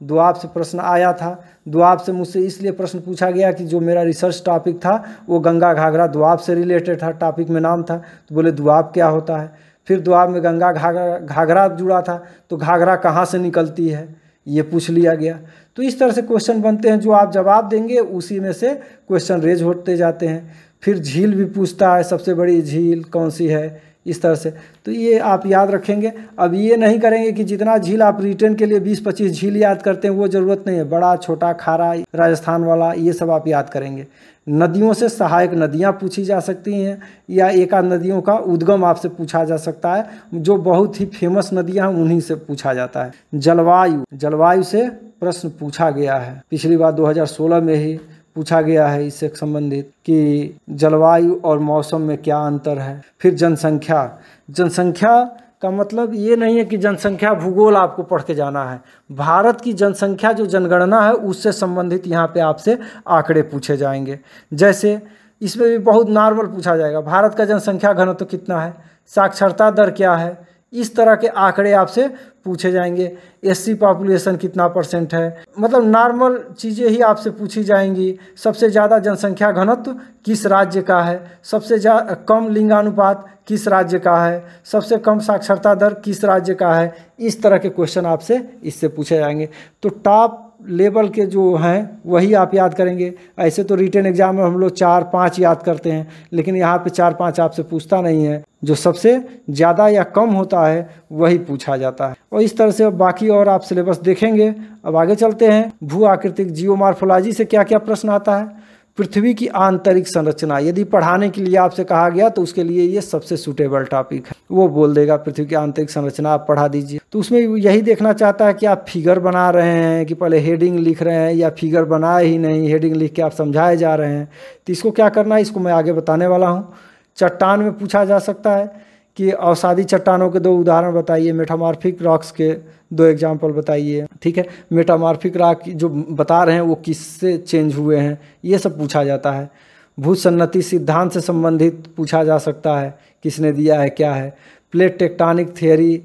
दुआब से प्रश्न आया था। दुआब से मुझसे इसलिए प्रश्न पूछा गया कि जो मेरा रिसर्च टॉपिक था वो गंगा घाघरा दुआब से रिलेटेड था, टॉपिक में नाम था। तो बोले दुआब क्या होता है। फिर दुआब में गंगा घाघरा जुड़ा था, तो घाघरा कहाँ से निकलती है ये पूछ लिया गया। तो इस तरह से क्वेश्चन बनते हैं, जो आप जवाब देंगे उसी में से क्वेश्चन रेज होते जाते हैं। फिर झील भी पूछता है, सबसे बड़ी झील कौन सी है, इस तरह से। तो ये आप याद रखेंगे। अब ये नहीं करेंगे कि जितना झील आप रिटर्न के लिए 20-25 झील याद करते हैं, वो ज़रूरत नहीं है। बड़ा, छोटा, खारा, राजस्थान वाला, ये सब आप याद करेंगे। नदियों से सहायक नदियाँ पूछी जा सकती हैं, या एक आध नदियों का उद्गम आपसे पूछा जा सकता है। जो बहुत ही फेमस नदियाँ हैं उन्हीं से पूछा जाता है। जलवायु से प्रश्न पूछा गया है, पिछली बार 2016 में ही पूछा गया है इससे संबंधित कि जलवायु और मौसम में क्या अंतर है। फिर जनसंख्या, जनसंख्या का मतलब ये नहीं है कि जनसंख्या भूगोल आपको पढ़ के जाना है। भारत की जनसंख्या जो जनगणना है उससे संबंधित यहाँ पे आपसे आंकड़े पूछे जाएंगे। जैसे इसमें भी बहुत नॉर्मल पूछा जाएगा, भारत का जनसंख्या घनत्व कितना है, साक्षरता दर क्या है, इस तरह के आंकड़े आपसे पूछे जाएंगे। एससी पॉपुलेशन कितना % है, मतलब नॉर्मल चीज़ें ही आपसे पूछी जाएंगी। सबसे ज़्यादा जनसंख्या घनत्व किस राज्य का है, सबसे कम लिंगानुपात किस राज्य का है, सबसे कम साक्षरता दर किस राज्य का है, इस तरह के क्वेश्चन आपसे इससे पूछे जाएंगे। तो टॉप लेवल के जो हैं वही आप याद करेंगे। ऐसे तो रिटन एग्जाम में हम लोग 4-5 याद करते हैं, लेकिन यहाँ पे 4-5 आपसे पूछता नहीं है, जो सबसे ज़्यादा या कम होता है वही पूछा जाता है। और इस तरह से अब बाकी और आप सिलेबस देखेंगे। अब आगे चलते हैं। भू आकृतिक जियोमॉर्फोलॉजी से क्या क्या प्रश्न आता है। पृथ्वी की आंतरिक संरचना यदि पढ़ाने के लिए आपसे कहा गया तो उसके लिए ये सबसे सूटेबल टॉपिक है। वो बोल देगा पृथ्वी की आंतरिक संरचना आप पढ़ा दीजिए। तो उसमें यही देखना चाहता है कि आप फिगर बना रहे हैं कि पहले हेडिंग लिख रहे हैं या फिगर बनाए ही नहीं, हेडिंग लिख के आप समझाए जा रहे हैं। तो इसको क्या करना है, इसको मैं आगे बताने वाला हूँ। चट्टान में पूछा जा सकता है कि अवसादी चट्टानों के 2 उदाहरण बताइए, मेटामॉर्फिक रॉक्स के 2 एग्जाम्पल बताइए। ठीक है, मेटामॉर्फिक रॉक जो बता रहे हैं वो किससे चेंज हुए हैं, ये सब पूछा जाता है। भूसन्नति सिद्धांत से संबंधित पूछा जा सकता है, किसने दिया है, क्या है। प्लेट टेक्टोनिक थ्योरी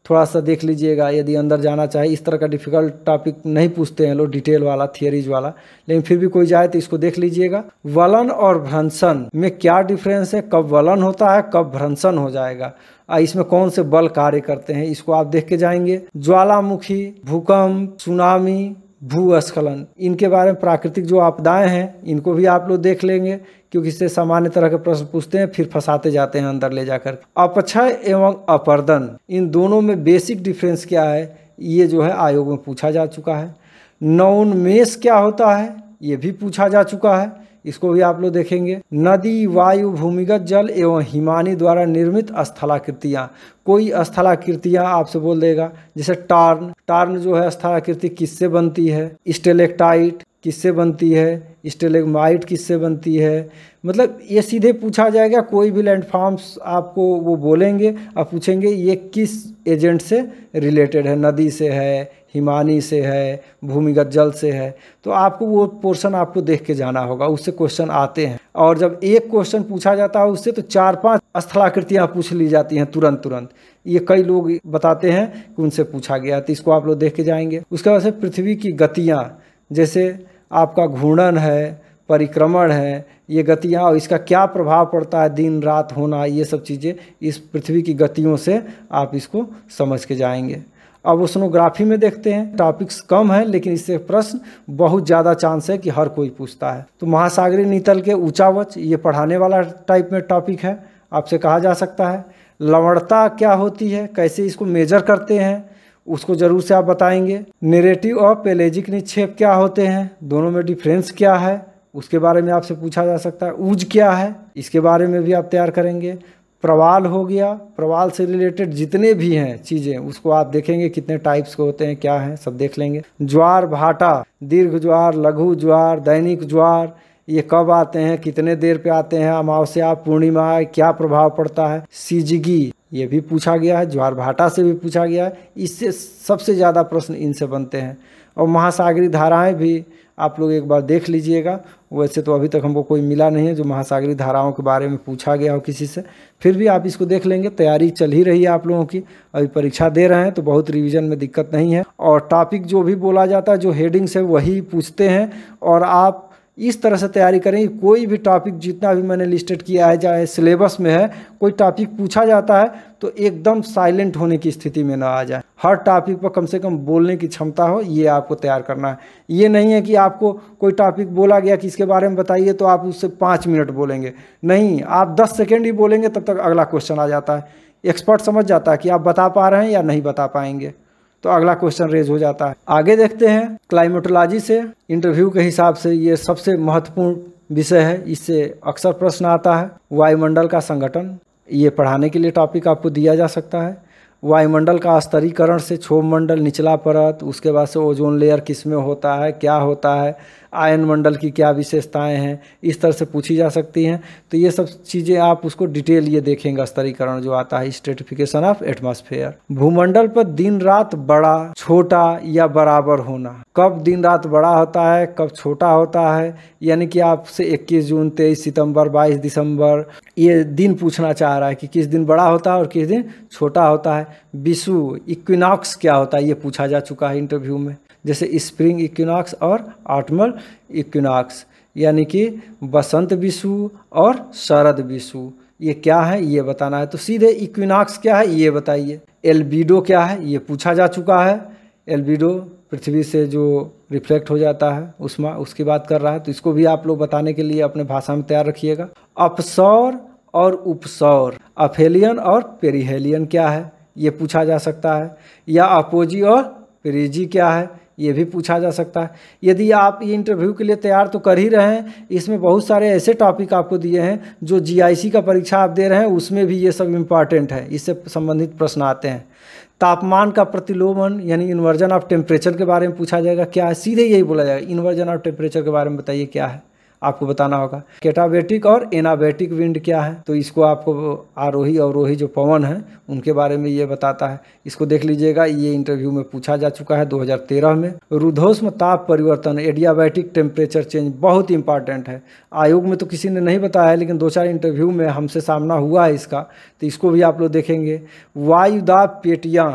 थोड़ा सा देख लीजिएगा यदि अंदर जाना चाहे। इस तरह का डिफ़िकल्ट टॉपिक नहीं पूछते हैं लोग, डिटेल वाला, थियरीज वाला, लेकिन फिर भी कोई जाए तो इसको देख लीजिएगा। वलन और भ्रंशन में क्या डिफरेंस है, कब वलन होता है, कब भ्रंशन हो जाएगा, इसमें कौन से बल कार्य करते हैं, इसको आप देख के जाएंगे। ज्वालामुखी, भूकंप, सुनामी, भूस्खलन, इनके बारे में प्राकृतिक जो आपदाएं हैं इनको भी आप लोग देख लेंगे, क्योंकि इससे सामान्य तरह के प्रश्न पूछते हैं फिर फंसाते जाते हैं अंदर ले जाकर। अपक्षय एवं अपर्दन, इन दोनों में बेसिक डिफरेंस क्या है, ये जो है आयोग में पूछा जा चुका है। नवोन्मेष क्या होता है, ये भी पूछा जा चुका है, इसको भी आप लोग देखेंगे। नदी, वायु, भूमिगत जल एवं हिमानी द्वारा निर्मित स्थलाकृतियाँ, कोई स्थलाकृतियाँ आपसे बोल देगा, जैसे टार्न जो है स्थलाकृति किससे बनती है, स्टेलेक्टाइट किससे बनती है, स्टेलेग्माइट किससे बनती है, मतलब ये सीधे पूछा जाएगा। कोई भी लैंडफॉर्म्स आपको वो बोलेंगे, आप पूछेंगे ये किस एजेंट से रिलेटेड है, नदी से है, हिमानी से है, भूमिगत जल से है, तो आपको वो पोर्शन आपको देख के जाना होगा, उससे क्वेश्चन आते हैं। और जब एक क्वेश्चन पूछा जाता है उससे तो 4-5 स्थलाकृतियाँ पूछ ली जाती हैं तुरंत। ये कई लोग बताते हैं कि उनसे पूछा गया, तो इसको आप लोग देख के जाएंगे। उसके बाद से पृथ्वी की गतियाँ, जैसे आपका घूर्णन है, परिक्रमण है, ये गतियाँ और इसका क्या प्रभाव पड़ता है, दिन रात होना, ये सब चीज़ें इस पृथ्वी की गतियों से आप इसको समझ के जाएंगे। अब ओशनोग्राफी में देखते हैं, टॉपिक्स कम है लेकिन इससे प्रश्न बहुत ज़्यादा चांस है कि हर कोई पूछता है। तो महासागरीय नीतल के ऊंचावच, ये पढ़ाने वाला टाइप में टॉपिक है, आपसे कहा जा सकता है। लवणता क्या होती है, कैसे इसको मेजर करते हैं, उसको जरूर से आप बताएंगे। नेरेटिव और पेलेजिक निक्षेप क्या होते हैं, दोनों में डिफरेंस क्या है, उसके बारे में आपसे पूछा जा सकता है। ऊज क्या है, इसके बारे में भी आप तैयार करेंगे। प्रवाल हो गया, प्रवाल से रिलेटेड जितने भी हैं चीज़ें उसको आप देखेंगे, कितने टाइप्स के होते हैं, क्या हैं, सब देख लेंगे। ज्वार भाटा, दीर्घ ज्वार, लघु ज्वार, दैनिक ज्वार, ये कब आते हैं, कितने देर पे आते हैं, अमावस्या, पूर्णिमा, क्या प्रभाव पड़ता है। सिजगी, ये भी पूछा गया है, ज्वार भाटा से भी पूछा गया है, इससे सबसे ज़्यादा प्रश्न इनसे बनते हैं। और महासागरीय धाराएं भी आप लोग एक बार देख लीजिएगा। वैसे तो अभी तक हमको कोई मिला नहीं है जो महासागरीय धाराओं के बारे में पूछा गया हो किसी से, फिर भी आप इसको देख लेंगे। तैयारी चल ही रही है आप लोगों की, अभी परीक्षा दे रहे हैं तो बहुत रिवीजन में दिक्कत नहीं है। और टॉपिक जो भी बोला जाता है, जो हेडिंग्स है वही पूछते हैं, और आप इस तरह से तैयारी करें। कोई भी टॉपिक जितना भी मैंने लिस्टेड किया है, चाहे सिलेबस में है, कोई टॉपिक पूछा जाता है तो एकदम साइलेंट होने की स्थिति में ना आ जाए। हर टॉपिक पर कम से कम बोलने की क्षमता हो, ये आपको तैयार करना है। ये नहीं है कि आपको कोई टॉपिक बोला गया कि इसके बारे में बताइए तो आप उससे 5 मिनट बोलेंगे, नहीं, आप 10 सेकेंड ही बोलेंगे तब तक अगला क्वेश्चन आ जाता है। एक्सपर्ट समझ जाता है कि आप बता पा रहे हैं या नहीं बता पाएंगे, तो अगला क्वेश्चन रेज हो जाता है। आगे देखते हैं क्लाइमेटोलॉजी से। इंटरव्यू के हिसाब से ये सबसे महत्वपूर्ण विषय है, इससे अक्सर प्रश्न आता है। वायुमंडल का संगठन, ये पढ़ाने के लिए टॉपिक आपको दिया जा सकता है। वायुमंडल का स्तरीकरण से क्षोभ मंडल, निचला परत, उसके बाद से ओजोन लेयर किस में होता है, क्या होता है, आयन मंडल की क्या विशेषताएं हैं, इस तरह से पूछी जा सकती हैं। तो ये सब चीज़ें आप उसको डिटेल ये देखेंगे, स्तरीकरण जो आता है, स्ट्रेटिफिकेशन ऑफ एटमॉस्फेयर। भूमंडल पर दिन रात बड़ा, छोटा या बराबर होना। कब दिन रात बड़ा होता है, कब छोटा होता है, यानी कि आपसे 21 जून, 23 सितंबर, 22 दिसंबर ये दिन पूछना चाह रहा है कि किस दिन बड़ा होता है और किस दिन छोटा होता है। विषुव इक्विनॉक्स क्या होता है, ये पूछा जा चुका है इंटरव्यू में, जैसे स्प्रिंग इक्विनॉक्स और ऑटमल इक्विनॉक्स, यानी कि बसंत विषुव और शरद विषुव, ये क्या है ये बताना है। तो सीधे इक्विनॉक्स क्या है ये बताइए। एल्बिडो क्या है ये पूछा जा चुका है। एल्बिडो पृथ्वी से जो रिफ्लेक्ट हो जाता है उसकी बात कर रहा है, तो इसको भी आप लोग बताने के लिए अपने भाषा में तैयार रखिएगा। अपसौर और उपसौर, अफेलियन और पेरिहेलियन क्या है ये पूछा जा सकता है। या अपोजी और पेरिजी क्या है ये भी पूछा जा सकता है। यदि आप ये इंटरव्यू के लिए तैयार तो कर ही रहे हैं, इसमें बहुत सारे ऐसे टॉपिक आपको दिए हैं जो जीआईसी का परीक्षा आप दे रहे हैं उसमें भी ये सब इम्पॉर्टेंट है, इससे संबंधित प्रश्न आते हैं। तापमान का प्रतिलोमन यानी इन्वर्जन ऑफ टेम्परेचर के बारे में पूछा जाएगा, क्या है सीधे यही बोला जाएगा, इन्वर्जन ऑफ टेम्परेचर के बारे में बताइए क्या है, आपको बताना होगा। कैटाबेटिक और एनाबेटिक विंड क्या है, तो इसको आपको आरोही अवरोही जो पवन है उनके बारे में ये बताता है, इसको देख लीजिएगा, ये इंटरव्यू में पूछा जा चुका है 2013 में। रुद्धोष्म ताप परिवर्तन, एडियाबैटिक टेम्परेचर चेंज, बहुत इंपॉर्टेंट है। आयोग में तो किसी ने नहीं बताया है, लेकिन 2-4 इंटरव्यू में हमसे सामना हुआ है इसका, तो इसको भी आप लोग देखेंगे। वायुदाब पेटियाँ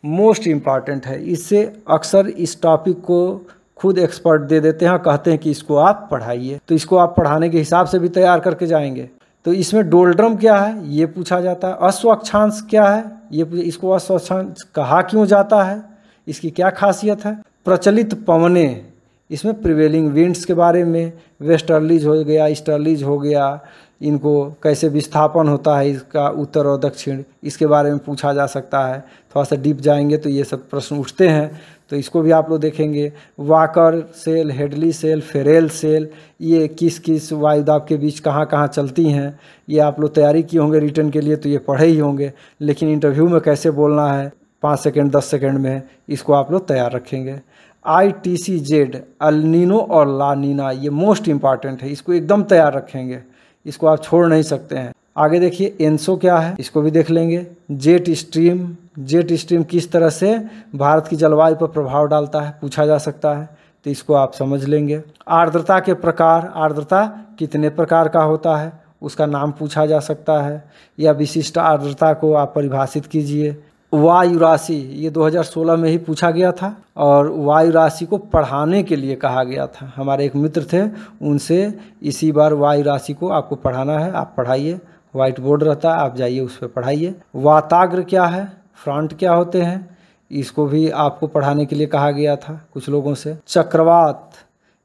मोस्ट इम्पॉर्टेंट है, इससे अक्सर इस टॉपिक को खुद एक्सपर्ट दे देते हैं, कहते हैं कि इसको आप पढ़ाइए, तो इसको आप पढ़ाने के हिसाब से भी तैयार करके जाएंगे। तो इसमें डोल्ड्रम क्या है ये पूछा जाता है। अश्व अक्षांश क्या है ये, इसको अश्व अक्षांश कहा क्यों जाता है, इसकी क्या खासियत है। प्रचलित पवने, इसमें प्रिवेलिंग विंड्स के बारे में, वेस्टर्लीज हो गया, ईस्टर्लीज हो गया, इनको कैसे विस्थापन होता है इसका उत्तर और दक्षिण, इसके बारे में पूछा जा सकता है। थोड़ा सा डीप जाएंगे तो ये सब प्रश्न उठते हैं, तो इसको भी आप लोग देखेंगे। Walker cell, Hadley cell, Ferrel cell, ये किस किस वायुदाब के बीच कहाँ कहाँ चलती हैं, ये आप लोग तैयारी किए होंगे रिटर्न के लिए तो ये पढ़े ही होंगे, लेकिन इंटरव्यू में कैसे बोलना है 5 सेकंड 10 सेकंड में, इसको आप लोग तैयार रखेंगे। ITCZ, अल्नीनो और लानीना, ये मोस्ट इम्पॉर्टेंट है, इसको एकदम तैयार रखेंगे, इसको आप छोड़ नहीं सकते हैं। आगे देखिए एंसो क्या है, इसको भी देख लेंगे। जेट स्ट्रीम, जेट स्ट्रीम किस तरह से भारत की जलवायु पर प्रभाव डालता है पूछा जा सकता है, तो इसको आप समझ लेंगे। आर्द्रता के प्रकार, आर्द्रता कितने प्रकार का होता है उसका नाम पूछा जा सकता है, या विशिष्ट आर्द्रता को आप परिभाषित कीजिए। वायु राशि, ये 2016 में ही पूछा गया था और वायु राशि को पढ़ाने के लिए कहा गया था, हमारे एक मित्र थे उनसे इसी बार वायु राशि को आपको पढ़ाना है, आप पढ़ाइए, वाइट बोर्ड रहता है आप जाइए उस पर पढ़ाइए। वाताग्र क्या है, फ्रंट क्या होते हैं, इसको भी आपको पढ़ाने के लिए कहा गया था कुछ लोगों से। चक्रवात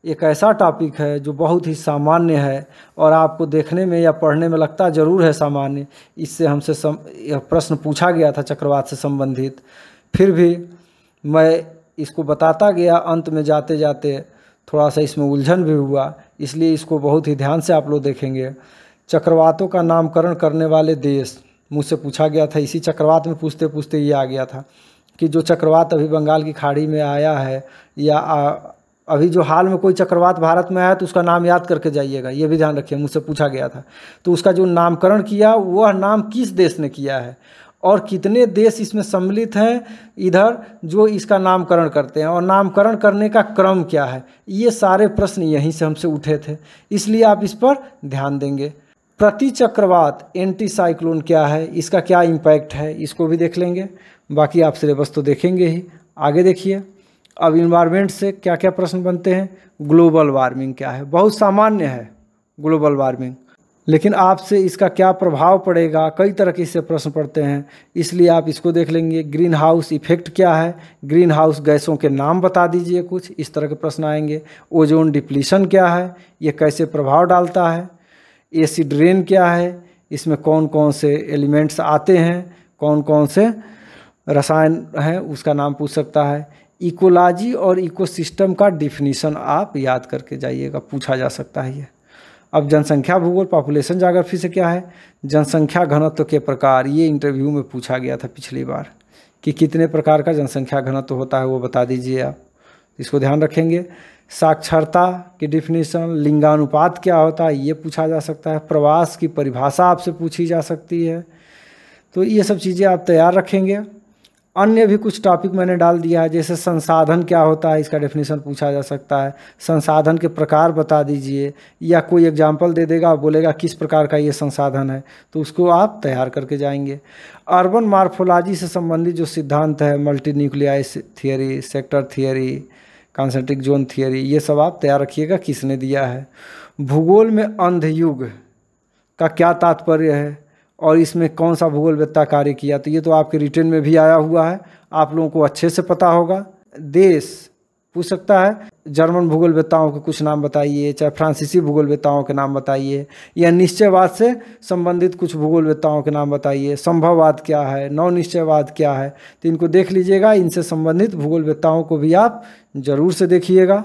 एक ऐसा टॉपिक है जो बहुत ही सामान्य है और आपको देखने में या पढ़ने में लगता ज़रूर है सामान्य, इससे हमसे यह प्रश्न पूछा गया था चक्रवात से संबंधित, फिर भी मैं इसको बताता गया, अंत में जाते जाते थोड़ा सा इसमें उलझन भी हुआ, इसलिए इसको बहुत ही ध्यान से आप लोग देखेंगे। चक्रवातों का नामकरण करने वाले देश, मुझसे पूछा गया था, इसी चक्रवात में पूछते पूछते ये आ गया था कि जो चक्रवात अभी बंगाल की खाड़ी में आया है, या अभी जो हाल में कोई चक्रवात भारत में आया तो उसका नाम याद करके जाइएगा, ये भी ध्यान रखिए, मुझसे पूछा गया था। तो उसका जो नामकरण किया वह नाम किस देश ने किया है और कितने देश इसमें सम्मिलित हैं इधर जो इसका नामकरण करते हैं, और नामकरण करने का क्रम क्या है, ये सारे प्रश्न यहीं से हमसे उठे थे, इसलिए आप इस पर ध्यान देंगे। प्रति चक्रवात एंटी साइक्लोन क्या है, इसका क्या इम्पैक्ट है, इसको भी देख लेंगे, बाकी आप सिलेबस तो देखेंगे ही। आगे देखिए, अब इन्वायरमेंट से क्या क्या प्रश्न बनते हैं। ग्लोबल वार्मिंग क्या है, बहुत सामान्य है ग्लोबल वार्मिंग, लेकिन आपसे इसका क्या प्रभाव पड़ेगा, कई तरह के इससे प्रश्न पड़ते हैं, इसलिए आप इसको देख लेंगे। ग्रीन हाउस इफेक्ट क्या है, ग्रीन हाउस गैसों के नाम बता दीजिए कुछ, इस तरह के प्रश्न आएंगे। ओजोन डिप्लीशन क्या है, ये कैसे प्रभाव डालता है। एसिड रेन क्या है, इसमें कौन कौन से एलिमेंट्स आते हैं, कौन कौन से रसायन हैं, उसका नाम पूछ सकता है। इकोलॉजी और इकोसिस्टम का डिफिनीशन आप याद करके जाइएगा, पूछा जा सकता है ये। अब जनसंख्या भूगोल पॉपुलेशन ज्योग्राफी से क्या है, जनसंख्या घनत्व के प्रकार, ये इंटरव्यू में पूछा गया था पिछली बार कि कितने प्रकार का जनसंख्या घनत्व होता है वो बता दीजिए आप, इसको ध्यान रखेंगे। साक्षरता की डिफिनीशन, लिंगानुपात क्या होता है ये पूछा जा सकता है, प्रवास की परिभाषा आपसे पूछी जा सकती है। तो ये सब चीज़ें आप तैयार रखेंगे। अन्य भी कुछ टॉपिक मैंने डाल दिया है, जैसे संसाधन क्या होता है इसका डेफिनेशन पूछा जा सकता है, संसाधन के प्रकार बता दीजिए, या कोई एग्जाम्पल दे देगा, बोलेगा किस प्रकार का ये संसाधन है, तो उसको आप तैयार करके जाएंगे। अर्बन मार्फोलॉजी से संबंधित जो सिद्धांत है, multi nuclei theory, sector theory, concentric zone theory, ये सब आप तैयार रखिएगा किसने दिया है। भूगोल में अंधयुग का क्या तात्पर्य है और इसमें कौन सा भूगोलवेत्ता कार्य किया, तो ये तो आपके रिटर्न में भी आया हुआ है, आप लोगों को अच्छे से पता होगा। देश पूछ सकता है, जर्मन भूगोलवेत्ताओं के कुछ नाम बताइए, चाहे फ्रांसीसी भूगोलवेत्ताओं के नाम बताइए, या निश्चयवाद से संबंधित कुछ भूगोलवेत्ताओं के नाम बताइए, संभववाद क्या है, नव निश्चयवाद क्या है, तो इनको देख लीजिएगा। इनसे संबंधित भूगोलवेत्ताओं को भी आप जरूर से देखिएगा।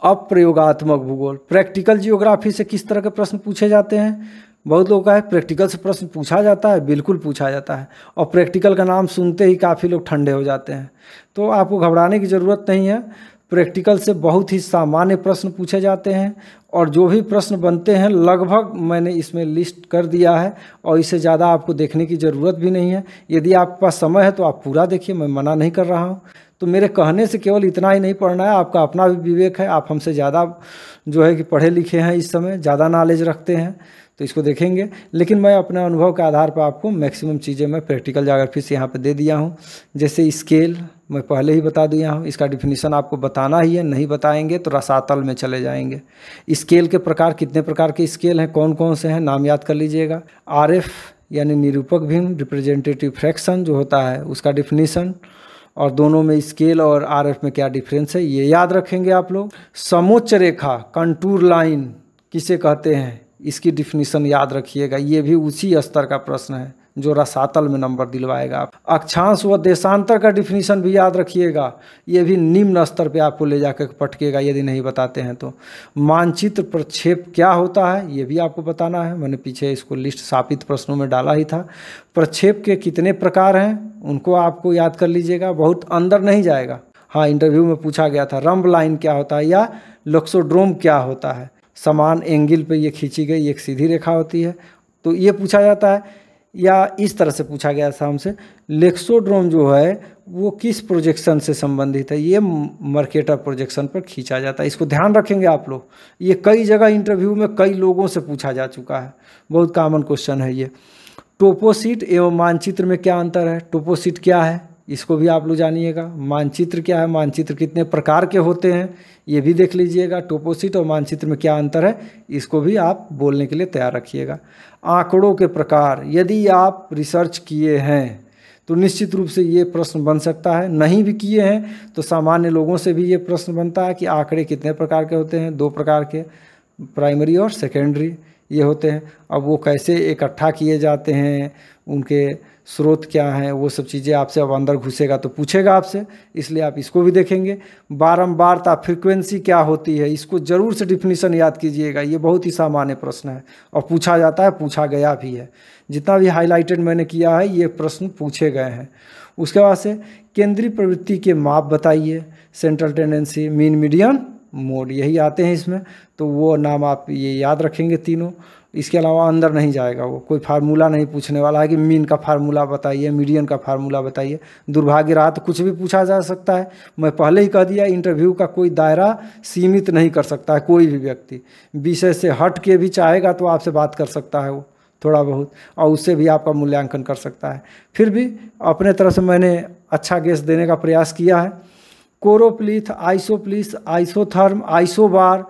अब प्रयोगात्मक भूगोल, प्रैक्टिकल जियोग्राफी से किस तरह के प्रश्न पूछे जाते हैं। बहुत लोगों का है प्रैक्टिकल से प्रश्न पूछा जाता है, बिल्कुल पूछा जाता है, और प्रैक्टिकल का नाम सुनते ही काफ़ी लोग ठंडे हो जाते हैं, तो आपको घबराने की ज़रूरत नहीं है। प्रैक्टिकल से बहुत ही सामान्य प्रश्न पूछे जाते हैं, और जो भी प्रश्न बनते हैं लगभग मैंने इसमें लिस्ट कर दिया है, और इससे ज़्यादा आपको देखने की ज़रूरत भी नहीं है। यदि आपके पास समय है तो आप पूरा देखिए, मैं मना नहीं कर रहा हूँ। तो मेरे कहने से केवल इतना ही नहीं पढ़ना है, आपका अपना भी विवेक है, आप हमसे ज़्यादा जो है कि पढ़े लिखे हैं, इस समय ज़्यादा नॉलेज रखते हैं, तो इसको देखेंगे। लेकिन मैं अपने अनुभव के आधार पर आपको मैक्सिमम चीज़ें मैं प्रैक्टिकल ज्योग्राफी से यहाँ पे दे दिया हूँ। जैसे स्केल मैं पहले ही बता दिया हूँ, इसका डिफिनीशन आपको बताना ही है, नहीं बताएंगे तो रसातल में चले जाएंगे। स्केल के प्रकार, कितने प्रकार के स्केल हैं, कौन कौन से हैं, नाम याद कर लीजिएगा। RF यानी निरूपक भिन्न, रिप्रेजेंटेटिव फ्रैक्शन जो होता है उसका डिफिनीशन, और दोनों में स्केल और RF में क्या डिफरेंस है ये याद रखेंगे आप लोग। समोच्च रेखा, कंटूर लाइन किसे कहते हैं, इसकी डिफिनीशन याद रखिएगा, ये भी उसी स्तर का प्रश्न है जो रसातल में नंबर दिलवाएगा आप। अक्षांश व देशांतर का डिफिनीशन भी याद रखिएगा, ये भी निम्न स्तर पे आपको ले जाकर पटकेगा यदि नहीं बताते हैं तो। मानचित्र प्रक्षेप क्या होता है ये भी आपको बताना है, मैंने पीछे इसको लिस्ट स्थापित प्रश्नों में डाला ही था। प्रक्षेप के कितने प्रकार हैं उनको आपको याद कर लीजिएगा, बहुत अंदर नहीं जाएगा। हाँ, इंटरव्यू में पूछा गया था रंब लाइन क्या होता है या लोक्सोड्रोम क्या होता है। समान एंगल पे ये खींची गई एक सीधी रेखा होती है, तो ये पूछा जाता है। या इस तरह से पूछा गया था हमसे, लेक्सोड्रोम जो है वो किस प्रोजेक्शन से संबंधित है, ये मर्केटर प्रोजेक्शन पर खींचा जाता है। इसको ध्यान रखेंगे आप लोग, ये कई जगह इंटरव्यू में कई लोगों से पूछा जा चुका है, बहुत कॉमन क्वेश्चन है ये। टोपोसीट एवं मानचित्र में क्या अंतर है, टोपोसीट क्या है इसको भी आप लोग जानिएगा। मानचित्र क्या है, मानचित्र कितने प्रकार के होते हैं ये भी देख लीजिएगा। टोपोसीट और मानचित्र में क्या अंतर है इसको भी आप बोलने के लिए तैयार रखिएगा। आंकड़ों के प्रकार, यदि आप रिसर्च किए हैं तो निश्चित रूप से ये प्रश्न बन सकता है, नहीं भी किए हैं तो सामान्य लोगों से भी ये प्रश्न बनता है कि आंकड़े कितने प्रकार के होते हैं। 2 प्रकार के, प्राइमरी और सेकेंडरी ये होते हैं। अब वो कैसे इकट्ठा किए जाते हैं, उनके स्रोत क्या हैं, वो सब चीज़ें आपसे अब अंदर घुसेगा तो पूछेगा आपसे, इसलिए आप इसको भी देखेंगे। बारंबारता, फ्रीक्वेंसी क्या होती है, इसको जरूर से डिफिनीशन याद कीजिएगा, ये बहुत ही सामान्य प्रश्न है और पूछा जाता है, पूछा गया भी है। जितना भी हाईलाइटेड मैंने किया है ये प्रश्न पूछे गए हैं। उसके बाद से केंद्रीय प्रवृत्ति के माप बताइए, central tendency, mean, median, mode, यही आते हैं इसमें, तो वो नाम आप ये याद रखेंगे तीनों। इसके अलावा अंदर नहीं जाएगा, वो कोई फार्मूला नहीं पूछने वाला है कि मीन का फार्मूला बताइए, मीडियन का फार्मूला बताइए। दुर्भाग्य रहा तो कुछ भी पूछा जा सकता है। मैं पहले ही कह दिया, इंटरव्यू का कोई दायरा सीमित नहीं कर सकता है कोई भी व्यक्ति। विषय से हट के भी चाहेगा तो आपसे बात कर सकता है वो थोड़ा बहुत, और उससे भी आपका मूल्यांकन कर सकता है। फिर भी अपने तरफ से मैंने अच्छा गेस देने का प्रयास किया है। कोरोप्लिथ, आइसोप्लिथ, आइसोथर्म, आइसोबार,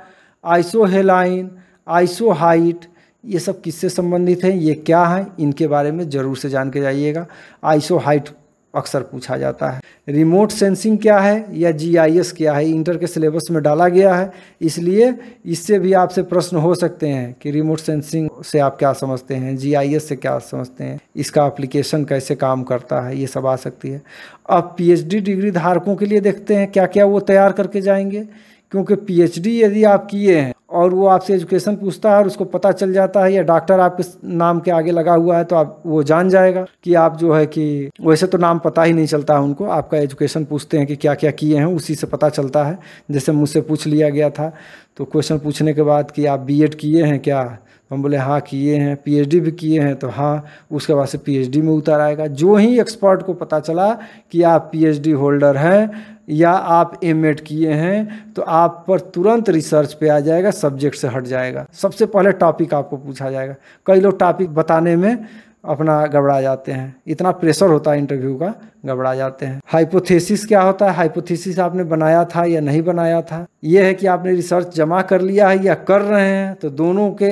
आइसोहेलाइन, आइसोहाइट, ये सब किससे संबंधित हैं, ये क्या है, इनके बारे में ज़रूर से जान के जाइएगा। आइसोहाइट अक्सर पूछा जाता है। रिमोट सेंसिंग क्या है या GIS क्या है, इंटर के सिलेबस में डाला गया है, इसलिए इससे भी आपसे प्रश्न हो सकते हैं कि रिमोट सेंसिंग से आप क्या समझते हैं, GIS से क्या समझते हैं, इसका एप्लीकेशन कैसे काम करता है, ये सब आ सकती है। अब PhD डिग्री धारकों के लिए देखते हैं क्या क्या वो तैयार करके जाएंगे, क्योंकि PhD यदि आप किए हैं और वो आपसे एजुकेशन पूछता है और उसको पता चल जाता है, या डॉक्टर आपके नाम के आगे लगा हुआ है तो आप वो जान जाएगा कि आप जो है कि, वैसे तो नाम पता ही नहीं चलता है उनको, आपका एजुकेशन पूछते हैं कि क्या क्या किए हैं, उसी से पता चलता है। जैसे मुझसे पूछ लिया गया था, तो क्वेश्चन पूछने के बाद कि आप बीएड किए हैं क्या, हम बोले हाँ किए हैं। पीएचडी भी किए हैं, तो हाँ, उसके बाद से पीएचडी में उतर आएगा। जो ही एक्सपर्ट को पता चला कि आप पीएचडी होल्डर हैं या आप एमएड किए हैं, तो आप पर तुरंत रिसर्च पे आ जाएगा, सब्जेक्ट से हट जाएगा। सबसे पहले टॉपिक आपको पूछा जाएगा। कई लोग टॉपिक बताने में अपना घबरा जाते हैं, इतना प्रेशर होता है इंटरव्यू का, घबरा जाते हैं। हाइपोथेसिस क्या होता है? हाइपोथेसिस आपने बनाया था या नहीं बनाया था, यह है कि आपने रिसर्च जमा कर लिया है या कर रहे हैं, तो दोनों के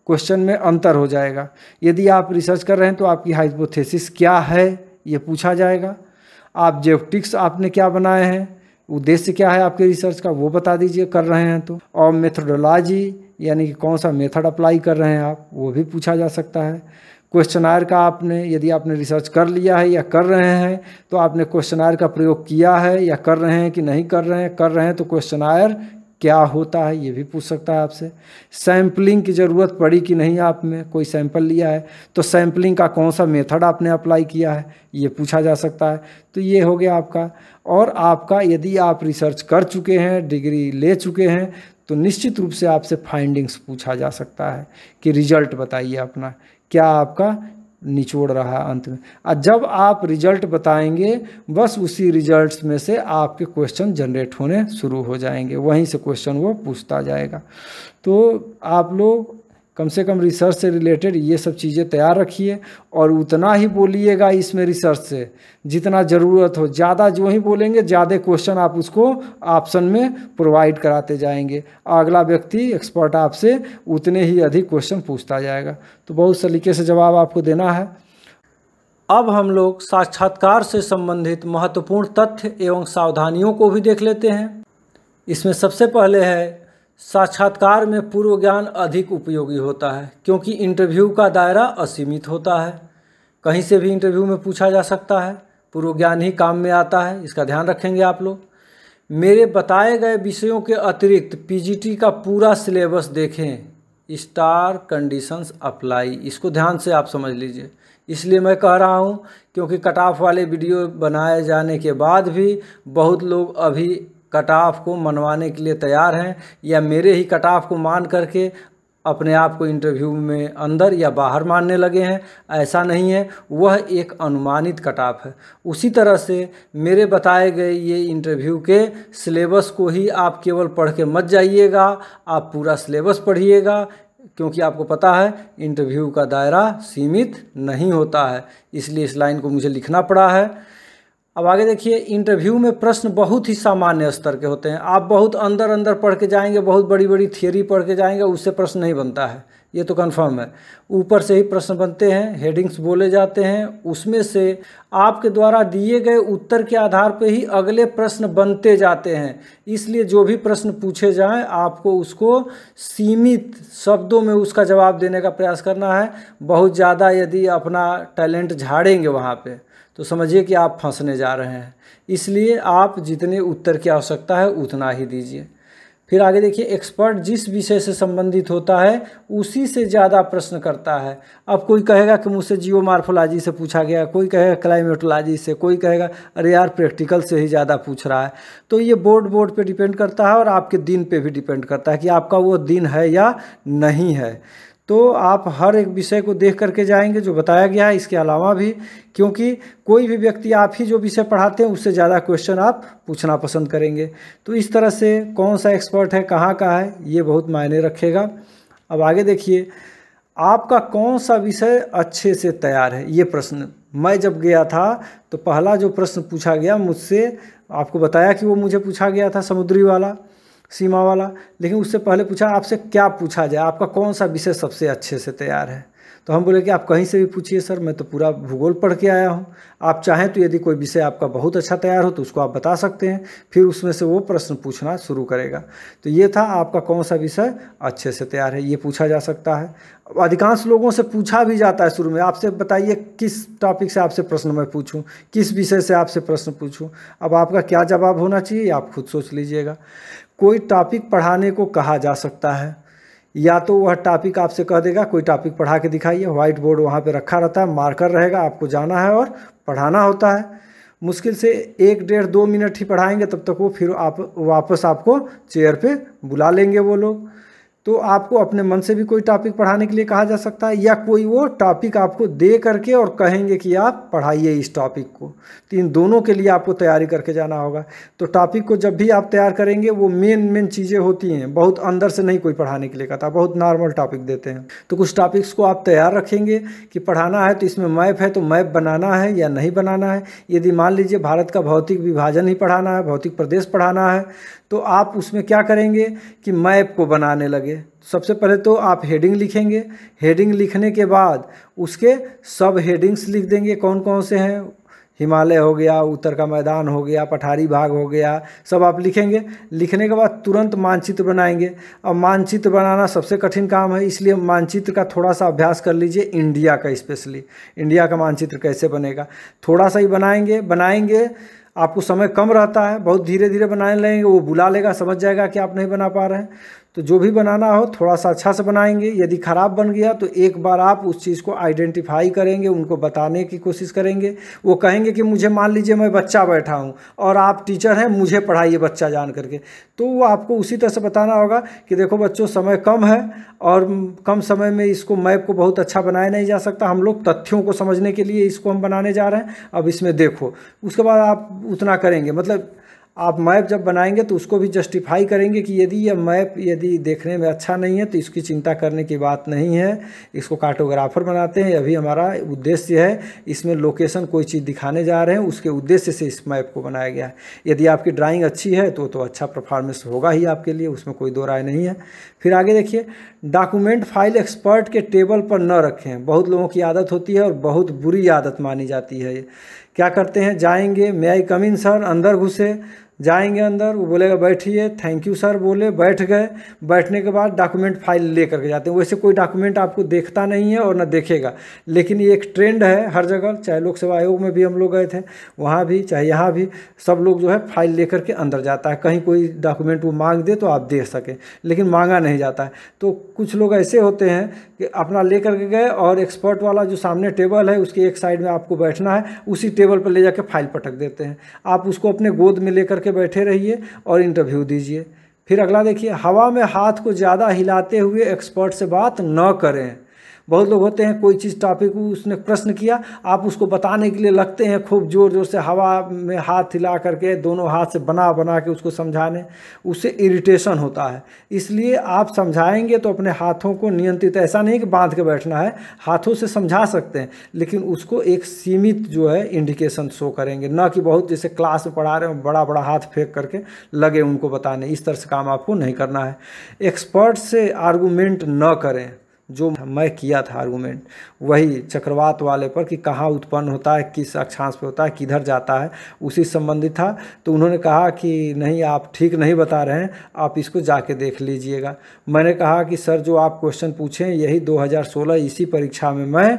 क्वेश्चन में अंतर हो जाएगा। यदि आप रिसर्च कर रहे हैं तो आपकी हाइपोथेसिस क्या है ये पूछा जाएगा। ऑब्जेक्टिव्स आपने क्या बनाए हैं, उद्देश्य क्या है आपके रिसर्च का, वो बता दीजिए कर रहे हैं तो। और मेथोडोलॉजी यानी कि कौन सा मेथड अप्लाई कर रहे हैं आप, वो भी पूछा जा सकता है। क्वेश्चनायर का आपने, यदि आपने रिसर्च कर लिया है या कर रहे हैं, तो आपने क्वेश्चनायर का प्रयोग किया है या कर रहे हैं कि नहीं कर रहे हैं। कर रहे हैं तो क्वेश्चनायर क्या होता है ये भी पूछ सकता है आपसे। सैम्पलिंग की ज़रूरत पड़ी कि नहीं, आप में कोई सैंपल लिया है तो सैम्पलिंग का कौन सा मेथड आपने अप्लाई किया है, ये पूछा जा सकता है। तो ये हो गया आपका। और आपका, यदि आप रिसर्च कर चुके हैं, डिग्री ले चुके हैं, तो निश्चित रूप से आपसे फाइंडिंग्स पूछा जा सकता है कि रिजल्ट बताइए अपना, क्या आपका निचोड़ रहा है अंत में। और जब आप रिजल्ट बताएंगे, बस उसी रिजल्ट्स में से आपके क्वेश्चन जनरेट होने शुरू हो जाएंगे, वहीं से क्वेश्चन वो पूछता जाएगा। तो आप लोग कम से कम रिसर्च से रिलेटेड ये सब चीज़ें तैयार रखिए, और उतना ही बोलिएगा इसमें रिसर्च से जितना ज़रूरत हो। ज़्यादा जो ही बोलेंगे, ज़्यादा क्वेश्चन आप उसको ऑप्शन में प्रोवाइड कराते जाएंगे। अगला व्यक्ति एक्सपर्ट आपसे उतने ही अधिक क्वेश्चन पूछता जाएगा। तो बहुत सलीके से जवाब आपको देना है। अब हम लोग साक्षात्कार से संबंधित महत्वपूर्ण तथ्य एवं सावधानियों को भी देख लेते हैं। इसमें सबसे पहले है, साक्षात्कार में पूर्व ज्ञान अधिक उपयोगी होता है, क्योंकि इंटरव्यू का दायरा असीमित होता है। कहीं से भी इंटरव्यू में पूछा जा सकता है, पूर्व ज्ञान ही काम में आता है, इसका ध्यान रखेंगे आप लोग। मेरे बताए गए विषयों के अतिरिक्त पीजीटी का पूरा सिलेबस देखें, स्टार कंडीशंस अप्लाई, इसको ध्यान से आप समझ लीजिए। इसलिए मैं कह रहा हूँ क्योंकि कट ऑफ वाले वीडियो बनाए जाने के बाद भी बहुत लोग अभी कट ऑफ को मनवाने के लिए तैयार हैं, या मेरे ही कट ऑफ को मान करके अपने आप को इंटरव्यू में अंदर या बाहर मानने लगे हैं। ऐसा नहीं है, वह एक अनुमानित कट ऑफ है। उसी तरह से मेरे बताए गए ये इंटरव्यू के सिलेबस को ही आप केवल पढ़ के मत जाइएगा, आप पूरा सिलेबस पढ़िएगा, क्योंकि आपको पता है इंटरव्यू का दायरा सीमित नहीं होता है। इसलिए इस लाइन को मुझे लिखना पड़ा है। अब आगे देखिए, इंटरव्यू में प्रश्न बहुत ही सामान्य स्तर के होते हैं। आप बहुत अंदर अंदर पढ़ के जाएंगे, बहुत बड़ी बड़ी थियरी पढ़ के जाएंगे, उससे प्रश्न नहीं बनता है, ये तो कंफर्म है। ऊपर से ही प्रश्न बनते हैं, हेडिंग्स बोले जाते हैं, उसमें से आपके द्वारा दिए गए उत्तर के आधार पर ही अगले प्रश्न बनते जाते हैं। इसलिए जो भी प्रश्न पूछे जाएं, आपको उसको सीमित शब्दों में उसका जवाब देने का प्रयास करना है। बहुत ज़्यादा यदि अपना टैलेंट झाड़ेंगे वहाँ पे, तो समझिए कि आप फंसने जा रहे हैं। इसलिए आप जितने उत्तर की आवश्यकता है उतना ही दीजिए। फिर आगे देखिए, एक्सपर्ट जिस विषय से संबंधित होता है उसी से ज़्यादा प्रश्न करता है। अब कोई कहेगा कि मुझसे जियोमॉर्फोलॉजी से पूछा गया, कोई कहेगा क्लाइमेटोलॉजी से, कोई कहेगा अरे यार प्रैक्टिकल से ही ज़्यादा पूछ रहा है। तो ये बोर्ड पे डिपेंड करता है, और आपके दिन पे भी डिपेंड करता है कि आपका वो दिन है या नहीं है। तो आप हर एक विषय को देख करके जाएंगे जो बताया गया है, इसके अलावा भी, क्योंकि कोई भी व्यक्ति आप ही जो विषय पढ़ाते हैं उससे ज़्यादा क्वेश्चन आप पूछना पसंद करेंगे। तो इस तरह से कौन सा एक्सपर्ट है, कहाँ का है, ये बहुत मायने रखेगा। अब आगे देखिए, आपका कौन सा विषय अच्छे से तैयार है, ये प्रश्न मैं जब गया था तो पहला जो प्रश्न पूछा गया मुझसे, आपको बताया कि वो मुझे पूछा गया था समुद्री वाला, सीमा वाला, लेकिन उससे पहले पूछा आपसे क्या पूछा जाए, आपका कौन सा विषय सबसे अच्छे से तैयार है। तो हम बोले कि आप कहीं से भी पूछिए सर, मैं तो पूरा भूगोल पढ़ के आया हूँ। आप चाहें तो यदि कोई विषय आपका बहुत अच्छा तैयार हो तो उसको आप बता सकते हैं, फिर उसमें से वो प्रश्न पूछना शुरू करेगा। तो ये था आपका कौन सा विषय अच्छे से तैयार है, ये पूछा जा सकता है। अधिकांश लोगों से पूछा भी जाता है शुरू में, आपसे बताइए किस टॉपिक से आपसे प्रश्न मैं पूछूं, किस विषय से आपसे प्रश्न पूछूं। अब आपका क्या जवाब होना चाहिए आप खुद सोच लीजिएगा। कोई टॉपिक पढ़ाने को कहा जा सकता है, या तो वह टॉपिक आपसे कह देगा कोई टॉपिक पढ़ा के दिखाइए, व्हाइट बोर्ड वहाँ पे रखा रहता है, मार्कर रहेगा, आपको जाना है और पढ़ाना होता है। मुश्किल से 1 डेढ़ 2 मिनट ही पढ़ाएंगे, तब तक वो फिर आप वापस आपको चेयर पे बुला लेंगे वो लोग। तो आपको अपने मन से भी कोई टॉपिक पढ़ाने के लिए कहा जा सकता है, या कोई वो टॉपिक आपको दे करके और कहेंगे कि आप पढ़ाइए इस टॉपिक को। तो इन दोनों के लिए आपको तैयारी करके जाना होगा। तो टॉपिक को जब भी आप तैयार करेंगे, वो मेन चीज़ें होती हैं, बहुत अंदर से नहीं कोई पढ़ाने के लिए कहता, बहुत नॉर्मल टॉपिक देते हैं। तो कुछ टॉपिक्स को आप तैयार रखेंगे कि पढ़ाना है तो इसमें मैप है तो मैप बनाना है या नहीं बनाना है। यदि मान लीजिए भारत का भौतिक विभाजन ही पढ़ाना है, भौतिक प्रदेश पढ़ाना है, तो आप उसमें क्या करेंगे कि मैप को बनाने लगे। सबसे पहले तो आप हेडिंग लिखेंगे, हेडिंग लिखने के बाद उसके सब हेडिंग्स लिख देंगे कौन कौन से हैं। हिमालय हो गया, उत्तर का मैदान हो गया, पठारी भाग हो गया, सब आप लिखेंगे। लिखने के बाद तुरंत मानचित्र बनाएंगे। अब मानचित्र बनाना सबसे कठिन काम है, इसलिए मानचित्र का थोड़ा सा अभ्यास कर लीजिए, इंडिया का स्पेशली। इंडिया का मानचित्र कैसे बनेगा, थोड़ा सा ही बनाएंगे। आपको समय कम रहता है, बहुत धीरे धीरे बनाने लगेंगे, वो बुला लेगा, समझ जाएगा कि आप नहीं बना पा रहे हैं। तो जो भी बनाना हो थोड़ा सा अच्छा से बनाएंगे। यदि ख़राब बन गया तो एक बार आप उस चीज़ को आइडेंटिफाई करेंगे, उनको बताने की कोशिश करेंगे। वो कहेंगे कि मुझे, मान लीजिए मैं बच्चा बैठा हूँ और आप टीचर हैं, मुझे पढ़ाइए बच्चा जान करके, तो वो आपको उसी तरह से बताना होगा कि देखो बच्चों, समय कम है और कम समय में इसको मैप को बहुत अच्छा बनाया नहीं जा सकता, हम लोग तथ्यों को समझने के लिए इसको हम बनाने जा रहे हैं, अब इसमें देखो। उसके बाद आप उतना करेंगे, मतलब आप मैप जब बनाएंगे तो उसको भी जस्टिफाई करेंगे कि यदि यह मैप यदि देखने में अच्छा नहीं है तो इसकी चिंता करने की बात नहीं है, इसको कार्टोग्राफर बनाते हैं, अभी हमारा उद्देश्य है, इसमें लोकेशन कोई चीज़ दिखाने जा रहे हैं, उसके उद्देश्य से इस मैप को बनाया गया है। यदि आपकी ड्राइंग अच्छी है तो अच्छा परफॉर्मेंस होगा ही आपके लिए, उसमें कोई दो राय नहीं है। फिर आगे देखिए, डॉक्यूमेंट फाइल एक्सपर्ट के टेबल पर न रखें। बहुत लोगों की आदत होती है और बहुत बुरी आदत मानी जाती है। क्या करते हैं, जाएंगे, मे आई कम इन सर, अंदर घुसे, जाएंगे अंदर, वो बोलेगा बैठिए, थैंक यू सर बोले, बैठ गए। बैठने के बाद डॉक्यूमेंट फाइल ले करके जाते हैं। वैसे कोई डॉक्यूमेंट आपको देखता नहीं है और ना देखेगा, लेकिन ये एक ट्रेंड है हर जगह, चाहे लोक सेवा आयोग में भी हम लोग गए थे, वहाँ भी, चाहे यहाँ भी, सब लोग जो है फाइल ले करके अंदर जाता है। कहीं कोई डॉक्यूमेंट वो मांग दे तो आप देख सकें, लेकिन मांगा नहीं जाता है। तो कुछ लोग ऐसे होते हैं कि अपना ले करके गए और एक्सपर्ट वाला जो सामने टेबल है उसके एक साइड में आपको बैठना है, उसी टेबल पर ले जाकर फाइल पटक देते हैं। आप उसको अपने गोद में ले करके बैठे रहिए और इंटरव्यू दीजिए। फिर अगला देखिए, हवा में हाथ को ज़्यादा हिलाते हुए एक्सपर्ट से बात न करें। बहुत लोग होते हैं, कोई चीज़ टॉपिक उसने प्रश्न किया, आप उसको बताने के लिए लगते हैं खूब ज़ोर ज़ोर से हवा में हाथ हिला करके, दोनों हाथ से बना के उसको समझाने, उससे इरिटेशन होता है। इसलिए आप समझाएंगे तो अपने हाथों को नियंत्रित, ऐसा नहीं कि बांध के बैठना है, हाथों से समझा सकते हैं, लेकिन उसको एक सीमित जो है इंडिकेशन शो करेंगे, ना कि बहुत जैसे क्लास में पढ़ा रहे हैं बड़ा बड़ा हाथ फेंक करके लगे उनको बताने। इस तरह से काम आपको नहीं करना है। एक्सपर्ट से आर्गूमेंट न करें। जो मैं किया था आर्गूमेंट, वही चक्रवात वाले पर कि कहाँ उत्पन्न होता है, किस अक्षांश पे होता है, किधर जाता है, उसी संबंधित था। तो उन्होंने कहा कि नहीं, आप ठीक नहीं बता रहे हैं, आप इसको जाके देख लीजिएगा। मैंने कहा कि सर, जो आप क्वेश्चन पूछें यही 2016 इसी परीक्षा में मैं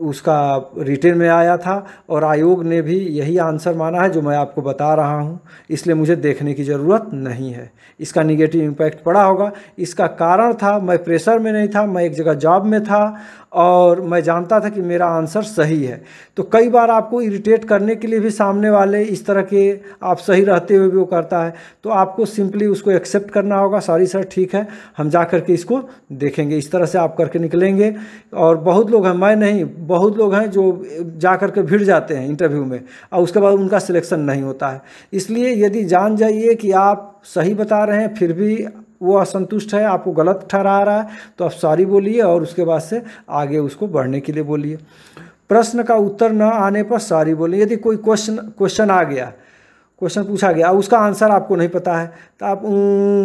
उसका रिटन में आया था और आयोग ने भी यही आंसर माना है जो मैं आपको बता रहा हूँ, इसलिए मुझे देखने की ज़रूरत नहीं है। इसका निगेटिव इम्पैक्ट पड़ा होगा। इसका कारण था, मैं प्रेशर में नहीं था, मैं एक जगह जॉब में था और मैं जानता था कि मेरा आंसर सही है। तो कई बार आपको इरिटेट करने के लिए भी सामने वाले इस तरह के, आप सही रहते हुए भी वो करता है, तो आपको सिंपली उसको एक्सेप्ट करना होगा, सॉरी सर, ठीक है, हम जा कर के इसको देखेंगे। इस तरह से आप करके निकलेंगे। और बहुत लोग हैं, मैं नहीं, बहुत लोग हैं जो जा कर के भिड़ जाते हैं इंटरव्यू में और उसके बाद उनका सिलेक्शन नहीं होता है। इसलिए यदि जान जाइए कि आप सही बता रहे हैं फिर भी वो असंतुष्ट है, आपको गलत ठहरा रहा है, तो आप सॉरी बोलिए और उसके बाद से आगे उसको बढ़ने के लिए बोलिए। प्रश्न का उत्तर न आने पर सॉरी बोलिए। यदि कोई क्वेश्चन आ गया, क्वेश्चन पूछा गया, उसका आंसर आपको नहीं पता है, तो आप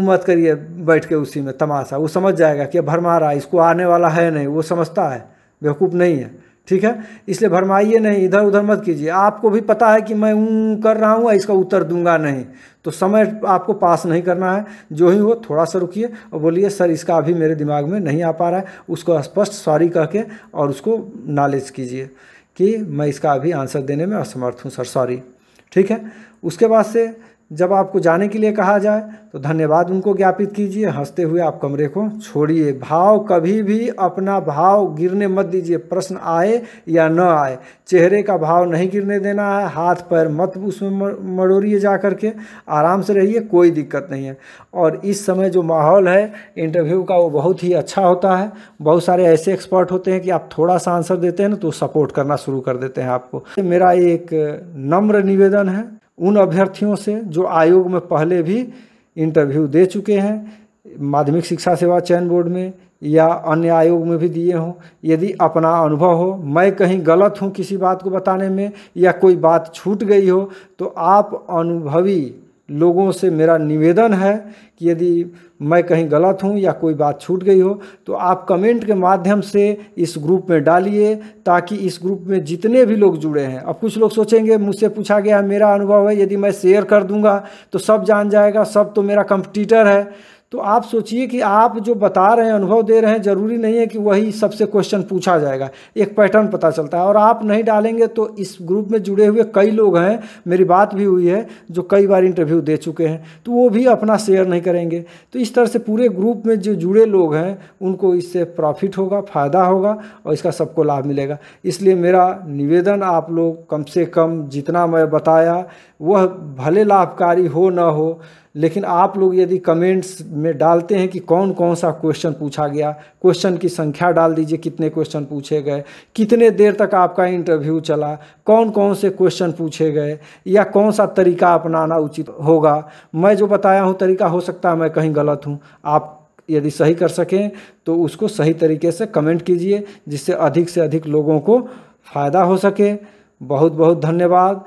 मत करिए बैठ के उसी में तमाशा। वो समझ जाएगा कि भरमा रहा है, इसको आने वाला है नहीं, वो समझता है, बेवकूफ़ नहीं है, ठीक है। इसलिए भरमाइए नहीं, इधर उधर मत कीजिए। आपको भी पता है कि मैं कर रहा हूँ, इसका उत्तर दूंगा नहीं, तो समय आपको पास नहीं करना है। जो ही हो थोड़ा सा रुकिए और बोलिए सर, इसका अभी मेरे दिमाग में नहीं आ पा रहा है। उसको स्पष्ट सॉरी कह के और उसको नॉलेज कीजिए कि मैं इसका अभी आंसर देने में असमर्थ हूँ सर, सॉरी, ठीक है। उसके बाद से जब आपको जाने के लिए कहा जाए तो धन्यवाद उनको ज्ञापित कीजिए, हंसते हुए आप कमरे को छोड़िए। भाव कभी भी अपना भाव गिरने मत दीजिए, प्रश्न आए या न आए, चेहरे का भाव नहीं गिरने देना है, हाथ पैर मत उसमें मड़ोरिए, जा करके आराम से रहिए, कोई दिक्कत नहीं है। और इस समय जो माहौल है इंटरव्यू का वो बहुत ही अच्छा होता है। बहुत सारे ऐसे एक्सपर्ट होते हैं कि आप थोड़ा सा आंसर देते हैं ना तो सपोर्ट करना शुरू कर देते हैं आपको। मेरा एक नम्र निवेदन है उन अभ्यर्थियों से जो आयोग में पहले भी इंटरव्यू दे चुके हैं, माध्यमिक शिक्षा सेवा चयन बोर्ड में या अन्य आयोग में भी दिए हों, यदि अपना अनुभव हो, मैं कहीं गलत हूं किसी बात को बताने में या कोई बात छूट गई हो, तो आप अनुभवी लोगों से मेरा निवेदन है कि यदि मैं कहीं गलत हूं या कोई बात छूट गई हो तो आप कमेंट के माध्यम से इस ग्रुप में डालिए, ताकि इस ग्रुप में जितने भी लोग जुड़े हैं, अब कुछ लोग सोचेंगे मुझसे पूछा गया मेरा अनुभव है, यदि मैं शेयर कर दूंगा तो सब जान जाएगा, सब तो मेरा कंपटीटर है। तो आप सोचिए कि आप जो बता रहे हैं, अनुभव दे रहे हैं, ज़रूरी नहीं है कि वही सबसे क्वेश्चन पूछा जाएगा, एक पैटर्न पता चलता है। और आप नहीं डालेंगे तो इस ग्रुप में जुड़े हुए कई लोग हैं, मेरी बात भी हुई है, जो कई बार इंटरव्यू दे चुके हैं, तो वो भी अपना शेयर नहीं करेंगे। तो इस तरह से पूरे ग्रुप में जो जुड़े लोग हैं उनको इससे प्रॉफिट होगा, फ़ायदा होगा और इसका सबको लाभ मिलेगा। इसलिए मेरा निवेदन, आप लोग कम से कम जितना मैं बताया वह भले लाभकारी हो ना हो, लेकिन आप लोग यदि कमेंट्स में डालते हैं कि कौन कौन सा क्वेश्चन पूछा गया, क्वेश्चन की संख्या डाल दीजिए, कितने क्वेश्चन पूछे गए, कितने देर तक आपका इंटरव्यू चला, कौन कौन से क्वेश्चन पूछे गए, या कौन सा तरीका अपनाना उचित होगा। मैं जो बताया हूँ तरीका, हो सकता है मैं कहीं गलत हूँ, आप यदि सही कर सकें तो उसको सही तरीके से कमेंट कीजिए, जिससे अधिक से अधिक लोगों को फ़ायदा हो सके। बहुत बहुत धन्यवाद।